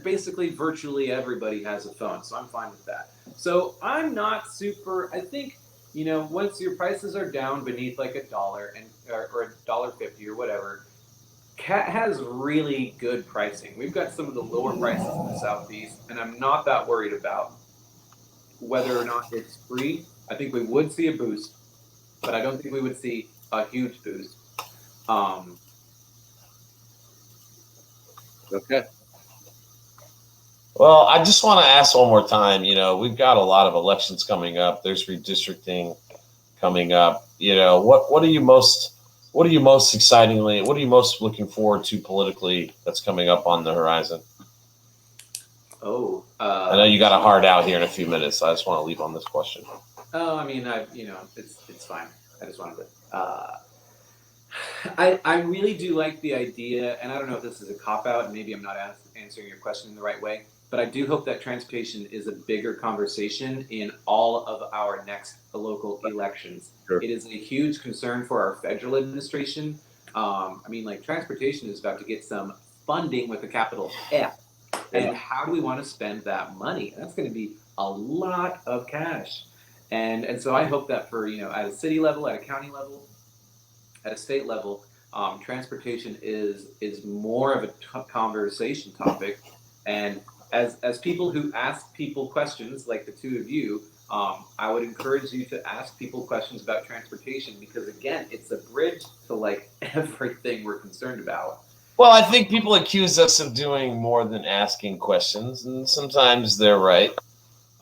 Basically, virtually everybody has a phone, so I'm fine with that. So I'm not super. I think once your prices are down beneath like $1 or $1.50 or whatever, Cat has really good pricing. We've got some of the lower prices in the Southeast, and I'm not that worried about whether or not it's free. I think we would see a boost, but I don't think we would see a huge boost. Okay. Well, I just want to ask one more time. We've got a lot of elections coming up. There's redistricting coming up. What are you most looking forward to politically that's coming up on the horizon? I know you got a hard out here in a few minutes. So I just want to leave on this question. Oh, I mean, it's fine. I just wanted to. I really do like the idea, and I don't know if this is a cop out, and maybe I'm not answering your question in the right way, but I do hope that transportation is a bigger conversation in all of our next local elections. Sure. It is a huge concern for our federal administration. I mean, like transportation is about to get some funding with a capital F. And how do we want to spend that money? That's going to be a lot of cash. And so I hope that for, at a city level, at a county level, at a state level, transportation is more of a conversation topic. And as people who ask people questions, like the two of you, I would encourage you to ask people questions about transportation because again, it's a bridge to like everything we're concerned about. Well, I think people accuse us of doing more than asking questions, and sometimes they're right.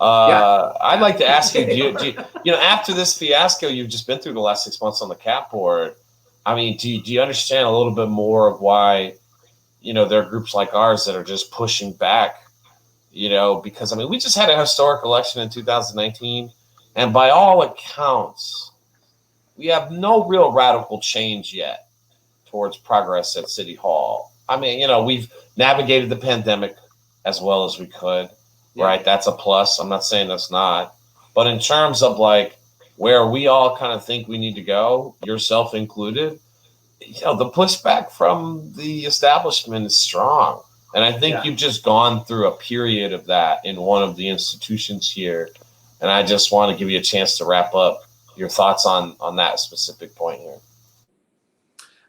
I'd like to ask you, do you after this fiasco you've just been through the last 6 months on the CAP board, I mean, do you understand a little bit more of why, there are groups like ours that are just pushing back, because, I mean, we just had a historic election in 2019, and by all accounts, we have no real radical change yet towards progress at City Hall. I mean, we've navigated the pandemic as well as we could, right? That's a plus. I'm not saying that's not. But in terms of like where we all kind of think we need to go, yourself included, the pushback from the establishment is strong. And I think you've just gone through a period of that in one of the institutions here. And I just want to give you a chance to wrap up your thoughts on that specific point here.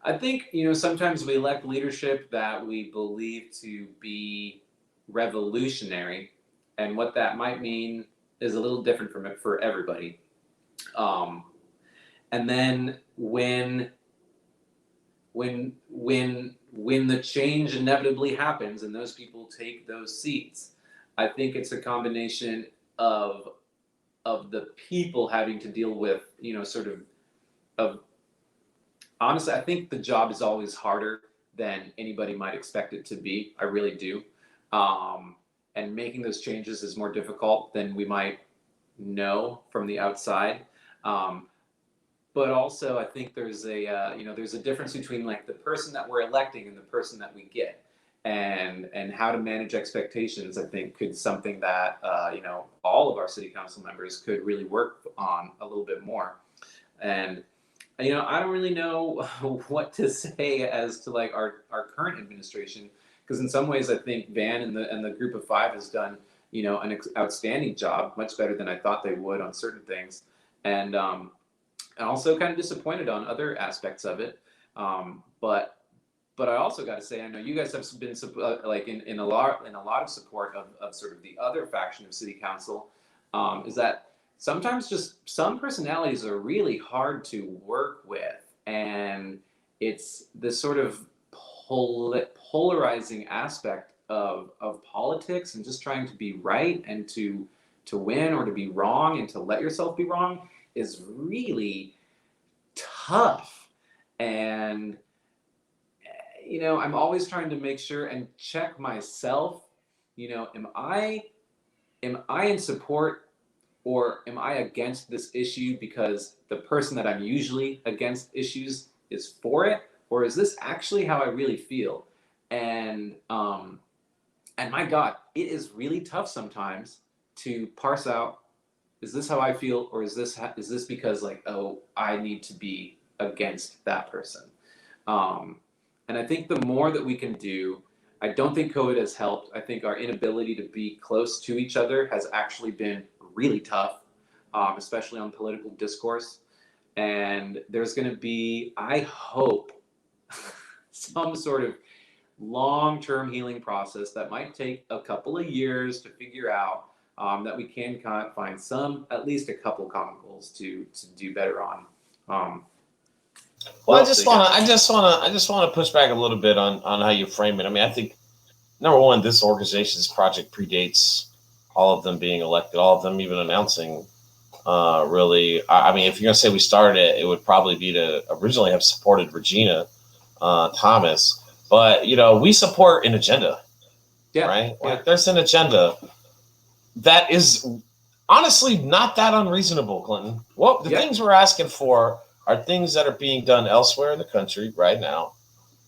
I think, sometimes we elect leadership that we believe to be revolutionary, and what that might mean is a little different from it for everybody. And then when the change inevitably happens and those people take those seats, I think it's a combination of the people having to deal with, honestly, I think the job is always harder than anybody might expect it to be. I really do. And making those changes is more difficult than we might know from the outside. But also, I think there's a difference between like the person that we're electing and the person that we get, and how to manage expectations. I think could something that all of our city council members could really work on a little bit more. And I don't really know what to say as to like our current administration, because in some ways I think Van and the group of five has done an outstanding job, much better than I thought they would on certain things, and also kind of disappointed on other aspects of it. But I also got to say, I know you guys have been like in a lot of support of sort of the other faction of city council. Is that sometimes just some personalities are really hard to work with, and it's this sort of polarizing aspect of politics and just trying to be right and to win or to be wrong and to let yourself be wrong is really tough. And I'm always trying to make sure and check myself. Am I in support or am I against this issue because the person that I'm usually against issues is for it, or is this actually how I really feel? And my God, it is really tough sometimes to parse out, is this how I feel, or is this because like, oh, I need to be against that person? And I think the more that we can do, I don't think COVID has helped. I think our inability to be close to each other has actually been really tough, especially on political discourse. And there's going to be, I hope, some sort of long-term healing process that might take a couple of years to figure out, that we can find at least a couple common goals to do better on. Well, I just want to push back a little bit on how you frame it. I mean, I think number one, this organization's project predates all of them being elected, all of them even announcing. Really, I mean, if you're gonna say we started it, it would probably be to originally have supported Regina Thomas, but we support an agenda, right? Like, there's an agenda that is honestly not that unreasonable, Clinton. Well, the things we're asking for are things that are being done elsewhere in the country right now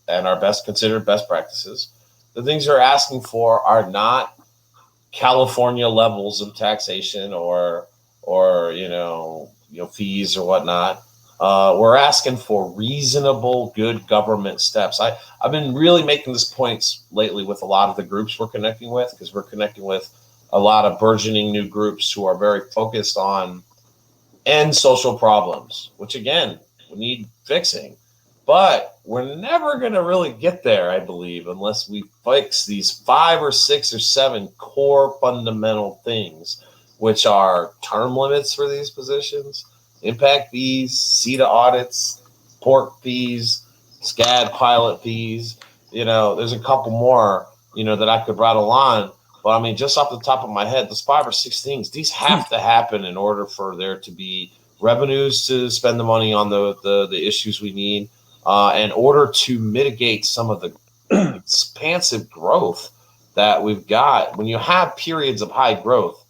and are considered best practices. The things they're asking for are not California levels of taxation or fees or whatnot. We're asking for reasonable, good government steps. I've been really making this point lately with a lot of the groups we're connecting with, because we're connecting with a lot of burgeoning new groups who are very focused on end social problems, which again, we need fixing. But we're never going to really get there, I believe, unless we fix these 5 or 6 or 7 core fundamental things, which are term limits for these positions, impact fees, CETA audits, port fees, SCAD pilot fees. There's a couple more, that I could rattle on. But I mean, just off the top of my head, those 5 or 6 things, these have to happen in order for there to be revenues to spend the money on the issues we need, in order to mitigate some of the expansive growth that we've got. When you have periods of high growth,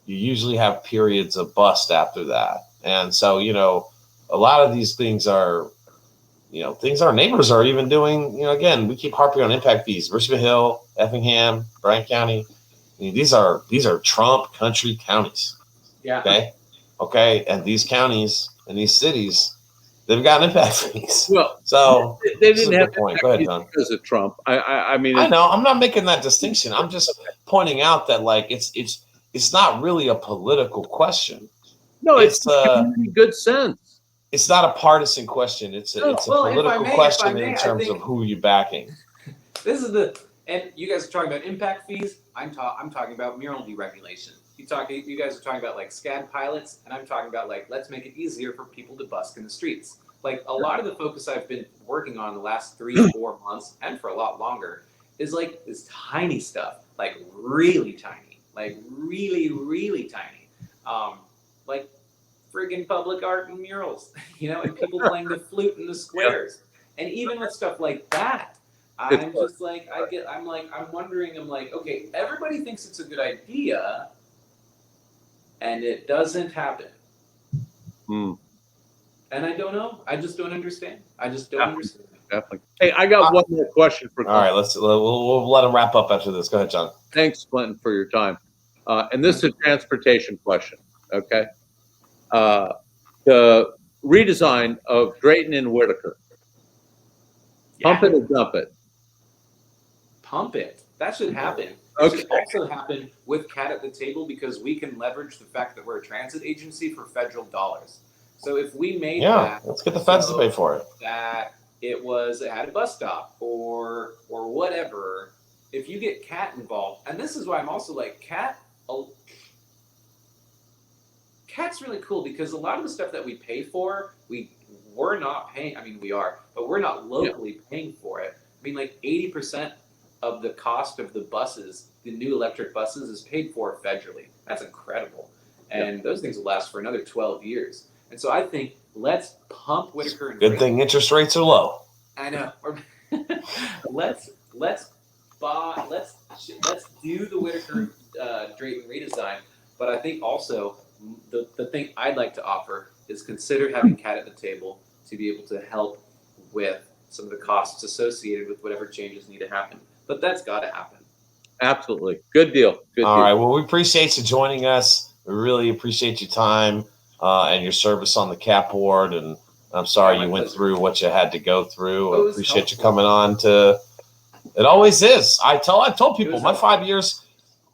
you usually have periods of bust after that. And so, a lot of these things are, things our neighbors are even doing. Again, we keep harping on impact fees. Richmond Hill, Effingham, Bryan County. I mean, these are Trump country counties. Yeah. Okay. And these counties and these cities, they've got impact fees. Well, so they didn't have point. Go ahead, John. Because of Trump. I mean, I know. I'm not making that distinction. I'm just pointing out that like it's not really a political question. No, it's good sense. It's not a partisan question. It's a political question in terms of who you're backing. This is and you guys are talking about impact fees. I'm talking about mural deregulation. You guys are talking about like SCAD pilots, and I'm talking about like, let's make it easier for people to busk in the streets. Like, a lot of the focus I've been working on the last 3-4 months, and for a lot longer, is like this tiny stuff, like really tiny, like really, really tiny. Like friggin' public art and murals, and people playing the flute in the squares. And even with stuff like that, I'm just like, I'm wondering, okay, everybody thinks it's a good idea, and it doesn't happen. And I don't know. I just don't understand. Understand. Definitely. Hey, I got one more question for Clinton. All right, we'll let him wrap up after this. Go ahead, John. Thanks, Clinton, for your time. And this is a transportation question, okay? The redesign of Drayton and Whitaker. Pump it or dump it? Pump it. That should happen. Okay. It should also happen with CAT at the table, because we can leverage the fact that we're a transit agency for federal dollars. So if we made that, let's get the feds to pay for it. That it had a bus stop or whatever. If you get CAT involved, and this is why I'm also like CAT's really cool, because a lot of the stuff that we pay for, we're not paying. I mean, we are, but we're not locally paying for it. I mean, like 80% of the cost of the buses, the new electric buses, is paid for federally. That's incredible. And those things will last for another 12 years. And so I think let's pump Whitaker and Good Drayton. thing interest rates are low. I know. let's do the Whitaker Drayton redesign. But I think also the thing I'd like to offer is consider having Kat at the table to be able to help with some of the costs associated with whatever changes need to happen. But that's got to happen. Absolutely. Good deal. Good All deal. right. Well, we appreciate you joining us. We really appreciate your time and your service on the CAP board. And I'm sorry you went through what you had to go through. I appreciate you coming on to. It always is. I told people my 5 years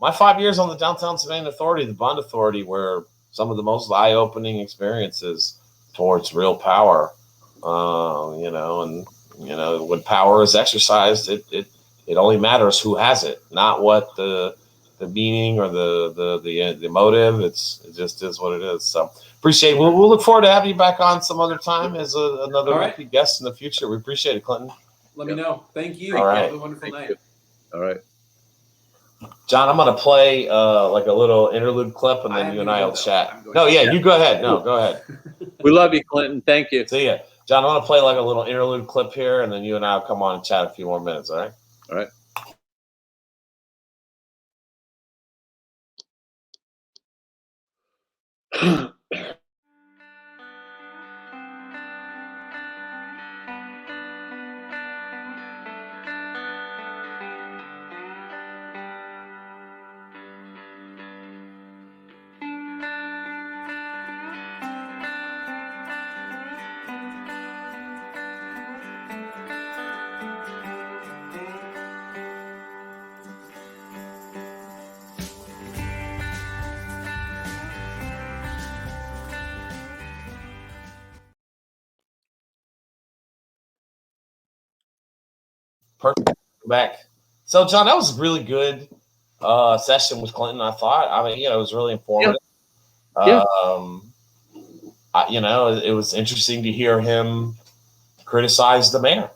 on the Downtown Savannah Authority, the Bond Authority, were some of the most eye-opening experiences towards real power. When power is exercised, it only matters who has it, not what the meaning or the motive. It just is what it is. So appreciate it. We'll look forward to having you back on some other time as another repeat guest in the future. We appreciate it, Clinton. Let me know. Thank you. All right. Have a wonderful night. All right. John, I'm going to play like a little interlude clip, and then you and I will chat. No, yeah, you go ahead. No, go ahead. We love you, Clinton. Thank you. See ya. John, I want to play like a little interlude clip here, and then you and I will come on and chat a few more minutes, all right? All right. Perfect. Back. So, John, that was a really good session with Clinton, I thought. I mean, it was really informative. Yeah. It was interesting to hear him criticize the mayor.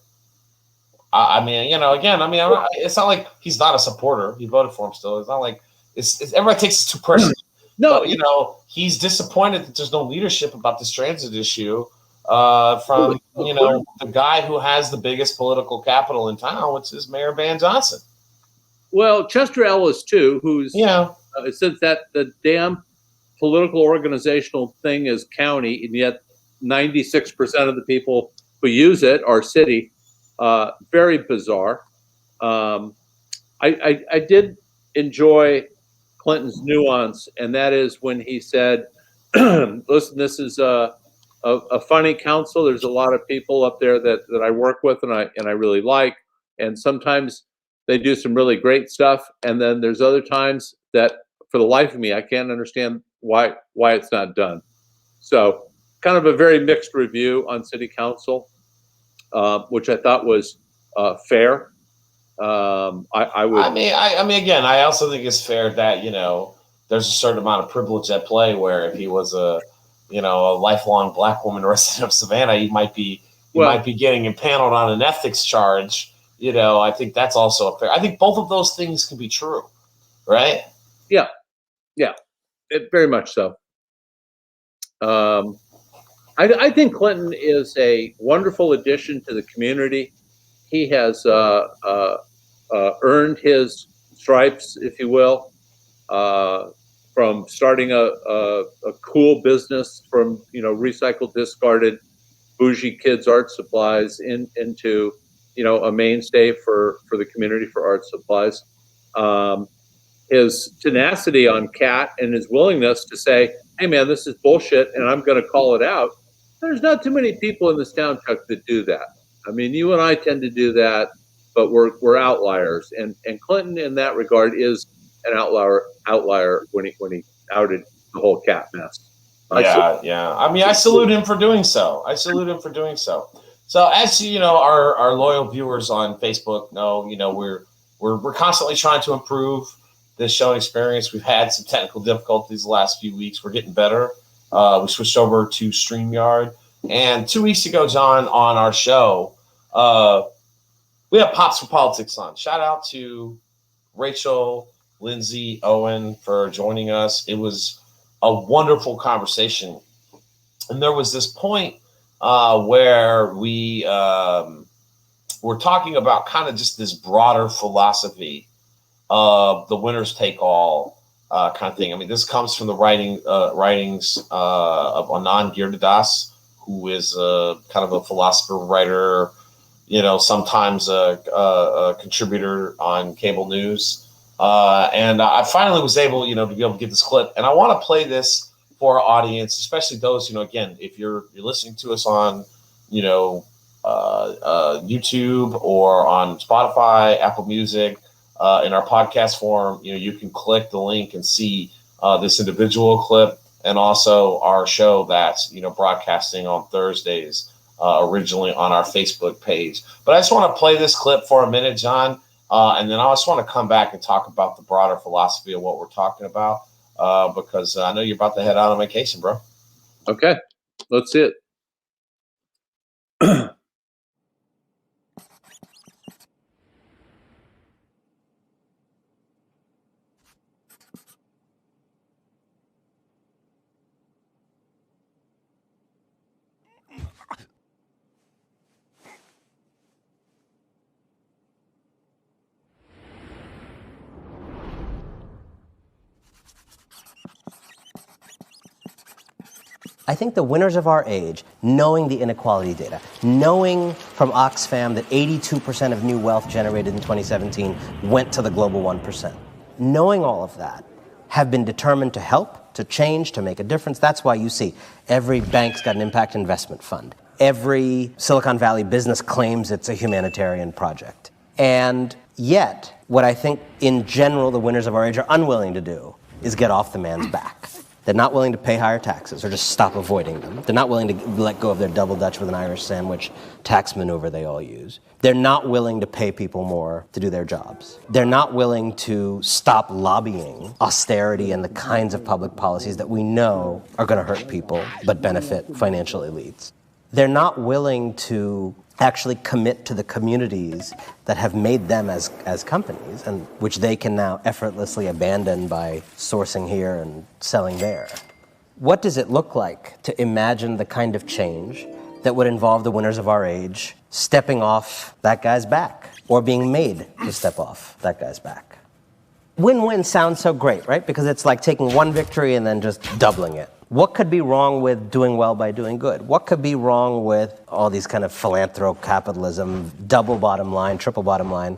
It's not like he's not a supporter. He voted for him still. It's not like everybody takes it too personally. No, but, he's disappointed that there's no leadership about this transit issue from the guy who has the biggest political capital in town, which is Mayor Van Johnson. Well, Chester Ellis too, who's since that the damn political organizational thing is county, and yet 96% of the people who use it are city. Very bizarre. I did enjoy Clinton's nuance, and that is when he said, "Listen, this is a funny council. There's a lot of people up there that I work with and I really like, and sometimes they do some really great stuff, and then there's other times that, for the life of me, I can't understand why it's not done." So, kind of a very mixed review on city council, which I thought was fair. I also think it's fair that there's a certain amount of privilege at play where if he was a lifelong Black woman resident of Savannah, he might be getting impaneled on an ethics charge. I think that's also fair. I think both of those things can be true, right? Yeah, very much so. I think Clinton is a wonderful addition to the community. He has earned his stripes, if you will, from starting a cool business from recycled, discarded, bougie kids' art supplies into a mainstay for the community for art supplies. His tenacity on CAT and his willingness to say, "Hey man, this is bullshit and I'm going to call it out." There's not too many people in this town, Chuck, that do that. I mean, you and I tend to do that, but we're outliers. And Clinton, in that regard, is an outlier when he outed the whole CAT mess. Yeah. I mean, I salute him for doing so. So, as our loyal viewers on Facebook know, we're constantly trying to improve this showing experience. We've had some technical difficulties the last few weeks. We're getting better. We switched over to StreamYard, and 2 weeks ago, John, on our show, we have Pops for Politics on. Shout out to Rachel, Lindsay, Owen for joining us. It was a wonderful conversation. And there was this point where we were talking about kind of just this broader philosophy of the winners take all kind of thing. I mean, this comes from the writings of Anand Giridharadas, who is kind of a philosopher, writer, sometimes a contributor on cable news. And I finally was able, to be able to get this clip. And I want to play this for our audience, especially those, again, if you're listening to us on, YouTube or on Spotify, Apple Music, in our podcast form, you can click the link and see this individual clip and also our show that's, broadcasting on Thursdays, originally on our Facebook page. But I just want to play this clip for a minute, John, and then I just want to come back and talk about the broader philosophy of what we're talking about, because I know you're about to head out on vacation, bro. Okay, let's see it. I think the winners of our age, knowing the inequality data, knowing from Oxfam that 82% of new wealth generated in 2017 went to the global 1%, knowing all of that, have been determined to help, to change, to make a difference. That's why you see every bank's got an impact investment fund. Every Silicon Valley business claims it's a humanitarian project. And yet, what I think in general the winners of our age are unwilling to do is get off the man's back. They're not willing to pay higher taxes or just stop avoiding them. They're not willing to let go of their double Dutch with an Irish sandwich tax maneuver they all use. They're not willing to pay people more to do their jobs. They're not willing to stop lobbying austerity and the kinds of public policies that we know are going to hurt people but benefit financial elites. They're not willing to actually commit to the communities that have made them as companies, and which they can now effortlessly abandon by sourcing here and selling there. What does it look like to imagine the kind of change that would involve the winners of our age stepping off that guy's back or being made to step off that guy's back? Win-win sounds so great, right? Because it's like taking one victory and then just doubling it. What could be wrong with doing well by doing good? What could be wrong with all these kind of capitalism, double bottom line, triple bottom line?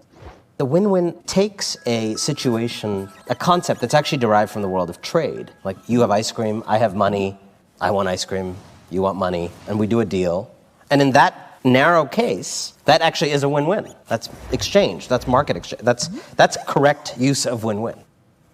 The win-win takes a situation, a concept that's actually derived from the world of trade. Like, you have ice cream, I have money, I want ice cream, you want money, and we do a deal. And in that narrow case, that actually is a win-win. That's exchange, that's market exchange, that's correct use of win-win.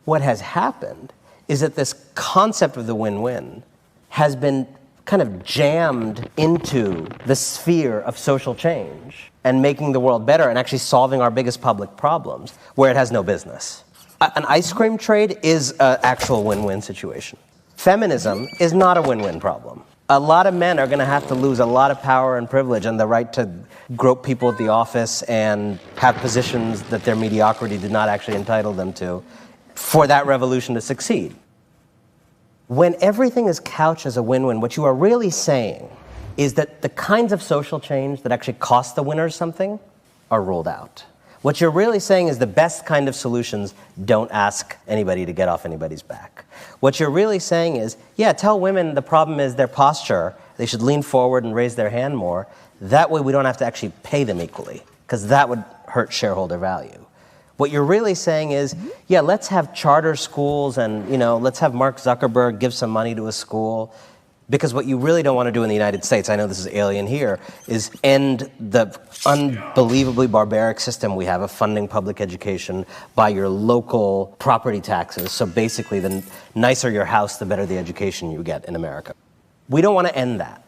What has happened is that this concept of the win-win has been kind of jammed into the sphere of social change and making the world better and actually solving our biggest public problems where it has no business. An ice cream trade is an actual win-win situation. Feminism is not a win-win problem. A lot of men are going to have to lose a lot of power and privilege and the right to grope people at the office and have positions that their mediocrity did not actually entitle them to for that revolution to succeed. When everything is couched as a win-win, what you are really saying is that the kinds of social change that actually cost the winners something are ruled out. What you're really saying is the best kind of solutions don't ask anybody to get off anybody's back. What you're really saying is, yeah, tell women the problem is their posture. They should lean forward and raise their hand more. That way we don't have to actually pay them equally, because that would hurt shareholder value. What you're really saying is, yeah, let's have charter schools and, let's have Mark Zuckerberg give some money to a school. Because what you really don't want to do in the United States, I know this is alien here, is end the unbelievably barbaric system we have of funding public education by your local property taxes. So basically, the nicer your house, the better the education you get in America. We don't want to end that.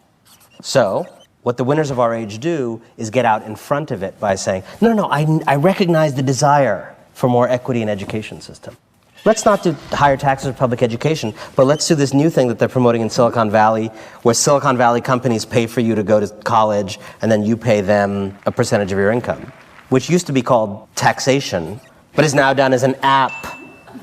So what the winners of our age do is get out in front of it by saying, no, I recognize the desire for more equity in education system. Let's not do higher taxes for public education, but let's do this new thing that they're promoting in Silicon Valley, where Silicon Valley companies pay for you to go to college, and then you pay them a percentage of your income. which used to be called taxation, but is now done as an app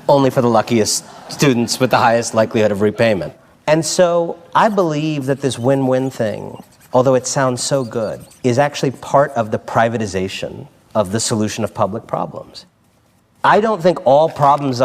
only for the luckiest students with the highest likelihood of repayment. And so I believe that this win-win thing, although it sounds so good, is actually part of the privatization of the solution of public problems. I don't think all problems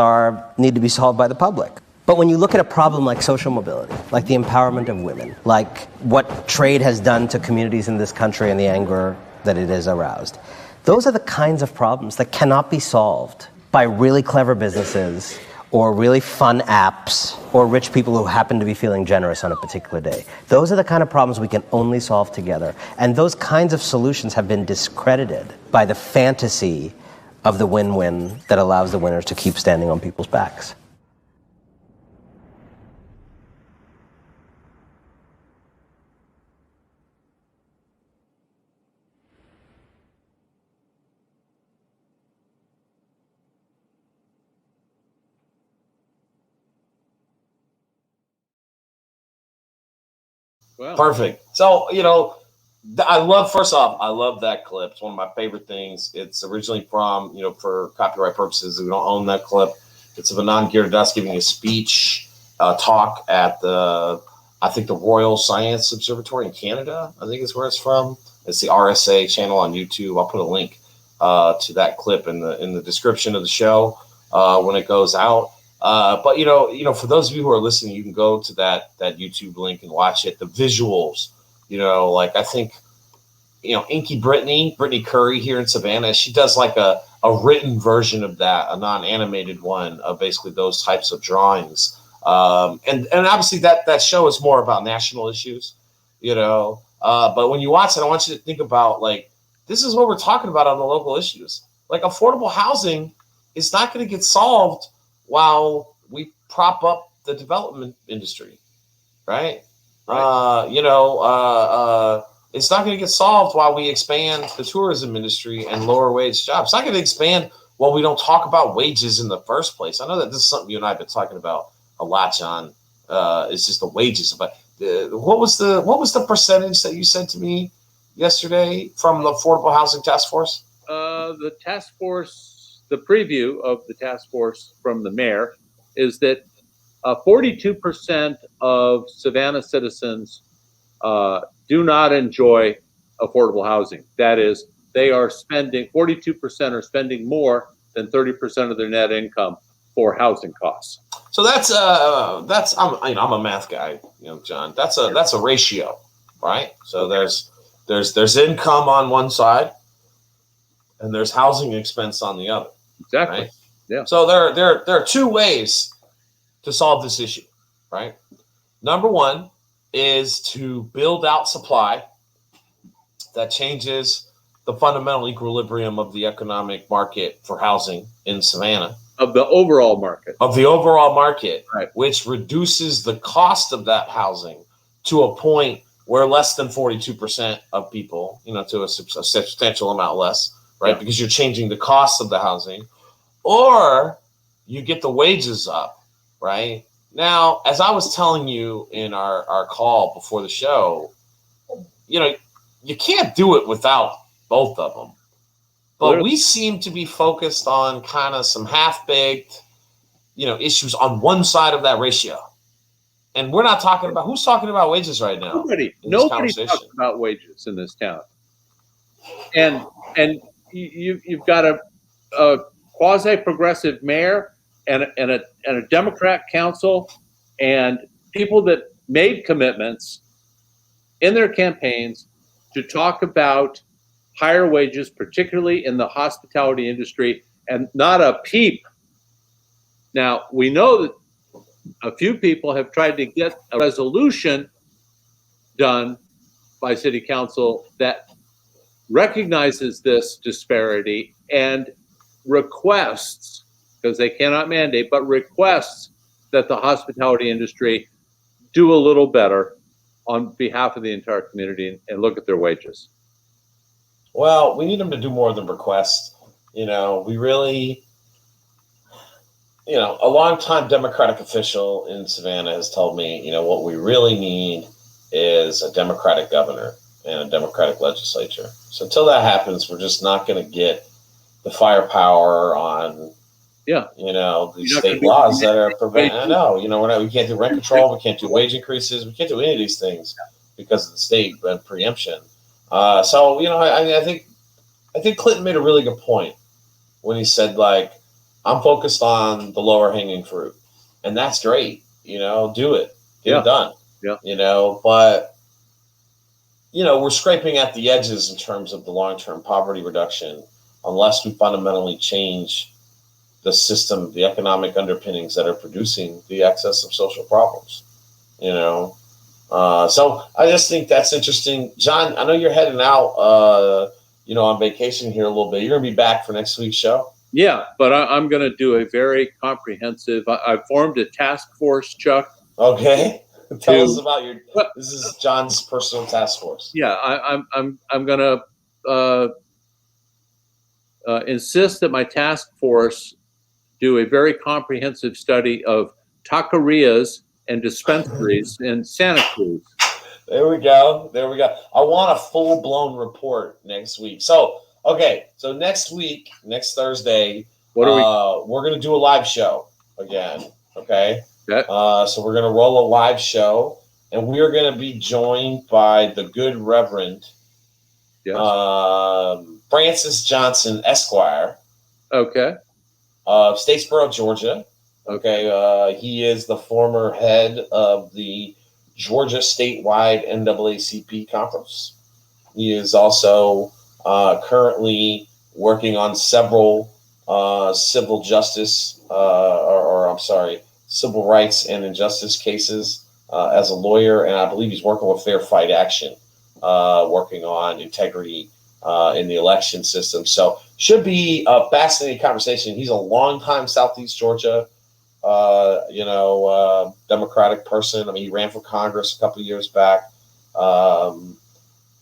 need to be solved by the public. But when you look at a problem like social mobility, like the empowerment of women, like what trade has done to communities in this country and the anger that it has aroused, those are the kinds of problems that cannot be solved by really clever businesses or really fun apps or rich people who happen to be feeling generous on a particular day. Those are the kind of problems we can only solve together. And those kinds of solutions have been discredited by the fantasy of the win-win that allows the winners to keep standing on people's backs. Well, Perfect. So, first off, I love that clip. It's one of my favorite things. It's originally from, for copyright purposes, we don't own that clip. It's of Anand Giridharadas giving a speech, talk at I think the Royal Science Observatory in Canada, I think is where it's from. It's the RSA channel on YouTube. I'll put a link to that clip in the description of the show when it goes out. But for those of you who are listening, you can go to that YouTube link and watch it. The visuals, I think, Inky Brittany Curry here in Savannah, she does like a written version of that, a non-animated one of basically those types of drawings. And obviously that show is more about national issues, but when you watch it, I want you to think about this is what we're talking about on the local issues. Like affordable housing is not going to get solved while we prop up the development industry, right? It's not going to get solved while we expand the tourism industry and lower wage jobs. It's not going to expand while we don't talk about wages in the first place. I know that this is something you and I have been talking about a lot, John. It's just the wages. But what was the percentage that you said to me yesterday from the Affordable Housing Task Force? The task force, the preview of the task force from the mayor is that 42% of Savannah citizens do not enjoy affordable housing. That is, they are spending 42% are spending more than 30% of their net income for housing costs. So that's I'm a math guy, John. That's a ratio, right? So there's income on one side, and there's housing expense on the other. Exactly. Right? Yeah. So there are two ways to solve this issue, right? Number one is to build out supply that changes the fundamental equilibrium of the economic market for housing in Savannah. Of the overall market. Right. Which reduces the cost of that housing to a point where less than 42% of people, to a substantial amount less, right? Yeah. Because you're changing the cost of the housing, or you get the wages up, right? Now, as I was telling you in our call before the show, you can't do it without both of them. But we seem to be focused on kind of some half-baked, issues on one side of that ratio. And we're not talking about, who's talking about wages right now? Nobody talks about wages in this town. And you've got a quasi-progressive mayor and a Democrat council and people that made commitments in their campaigns to talk about higher wages, particularly in the hospitality industry, and not a peep. Now, we know that a few people have tried to get a resolution done by city council that recognizes this disparity and requests, because they cannot mandate, but requests that the hospitality industry do a little better on behalf of the entire community and look at their wages. Well, we need them to do more than request. We really, a longtime Democratic official in Savannah has told me, what we really need is a Democratic governor. and a Democratic legislature. So until that happens, we're just not going to get the firepower on, these state laws that are preventing. I know, we can't do rent control, we can't do wage increases, we can't do any of these things because of the state and preemption. I think Clinton made a really good point when he said, like, I'm focused on the lower hanging fruit, and that's great. Do it, get it done. Yeah. But we're scraping at the edges in terms of the long-term poverty reduction unless we fundamentally change the system, the economic underpinnings that are producing the excess of social problems. So I just think that's interesting. John, I know you're heading out, on vacation here a little bit. You're going to be back for next week's show? Yeah, but I'm going to do a very comprehensive, I formed a task force, Chuck. Okay. Tell us about this is John's personal task force. Yeah, I'm going to insist that my task force do a very comprehensive study of taquerias and dispensaries in Santa Cruz. There we go. I want a full-blown report next week. So next week, next Thursday, we're going to do a live show again, okay? So we're going to roll a live show, and we are going to be joined by the good Reverend Francis Johnson, Esquire. Okay. Of Statesboro, Georgia. Okay. He is the former head of the Georgia statewide NAACP conference. He is also currently working on several civil rights and injustice cases as a lawyer, and I believe he's working with Fair Fight Action, working on integrity in the election system. So should be a fascinating conversation. He's a longtime Southeast Georgia, Democratic person. I mean, he ran for Congress a couple of years back,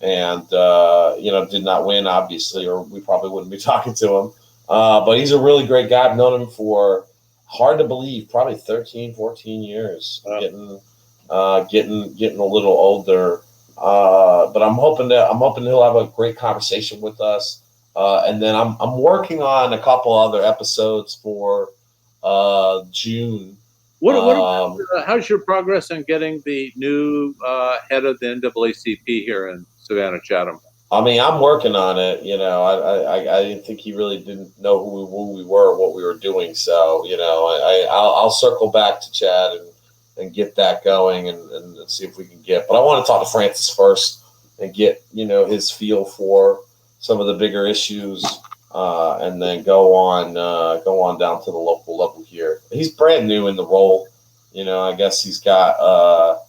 and did not win, obviously, or we probably wouldn't be talking to him. But he's a really great guy. I've known him for, hard to believe, probably 13, 14 years, getting a little older. But I'm hoping he'll have a great conversation with us. And then I'm working on a couple other episodes for June. How's your progress on getting the new head of the NAACP here in Savannah, Chatham? I mean, I'm working on it. I didn't think he really didn't know who we were, what we were doing. So, I'll circle back to Chad and get that going and see if we can get. But I want to talk to Francis first and get his feel for some of the bigger issues, and then go on down to the local level here. He's brand new in the role. I guess he's got a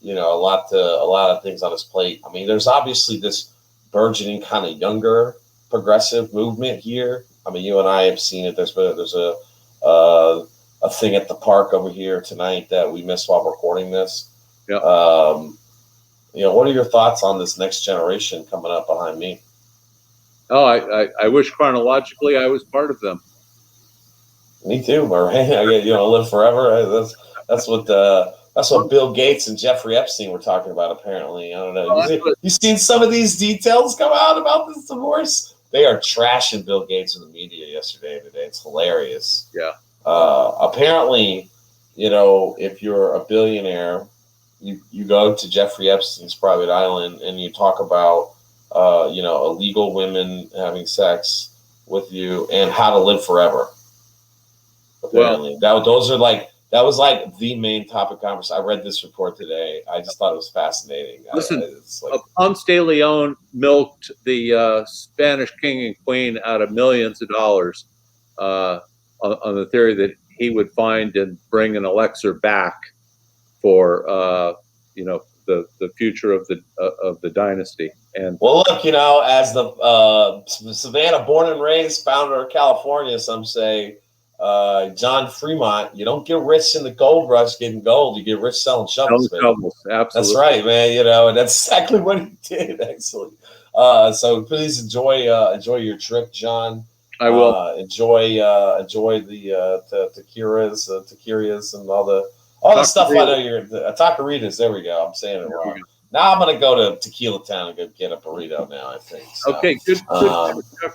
lot of things on his plate. I mean, there's obviously this burgeoning kind of younger progressive movement here. I mean, you and I have seen it. There's a thing at the park over here tonight that we missed while recording this. Yeah. What are your thoughts on this next generation coming up behind me? Oh, I wish chronologically I was part of them. Me too, right? I get live forever. That's what Bill Gates and Jeffrey Epstein were talking about. Apparently, I don't know. You seen some of these details come out about this divorce? They are trashing Bill Gates in the media yesterday and today. It's hilarious. Yeah. Apparently, if you're a billionaire, you go to Jeffrey Epstein's private island and you talk about illegal women having sex with you and how to live forever. Apparently, that was like the main topic conversation. I read this report today. I just thought it was fascinating. Listen, Ponce de Leon milked the Spanish king and queen out of millions of dollars on the theory that he would find and bring an elixir back for the future of the dynasty. And well, look, as the Savannah born and raised founder of California, some say, John Fremont, you don't get rich in the gold rush getting gold. You get rich selling shovels. Absolutely. That's right, man. And that's exactly what he did, actually. So please enjoy your trip, John. I will enjoy the taquerias and all the stuff. I know you're taqueritas. There we go. I'm saying it wrong. Now I'm gonna go to Tequila Town and go get a burrito now, I think. So, Okay, good.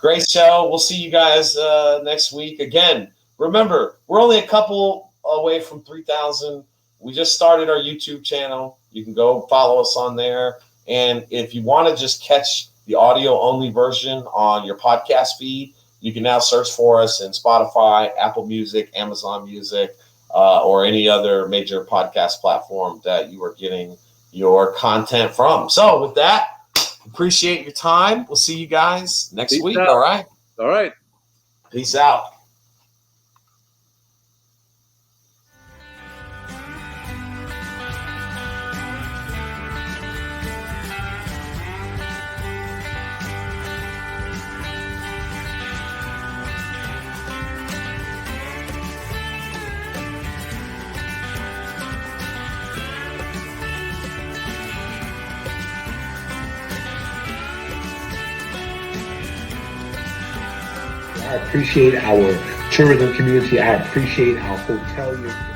great show. We'll see you guys next week. Again, remember, we're only a couple away from 3,000. We just started our YouTube channel. You can go follow us on there. And if you want to just catch the audio only version on your podcast feed, you can now search for us in Spotify, Apple Music, Amazon Music, or any other major podcast platform that you are getting your content from. So with that, appreciate your time. We'll see you guys next week. Out. All right. All right. Peace out. I appreciate our tourism community. I appreciate our hoteliers.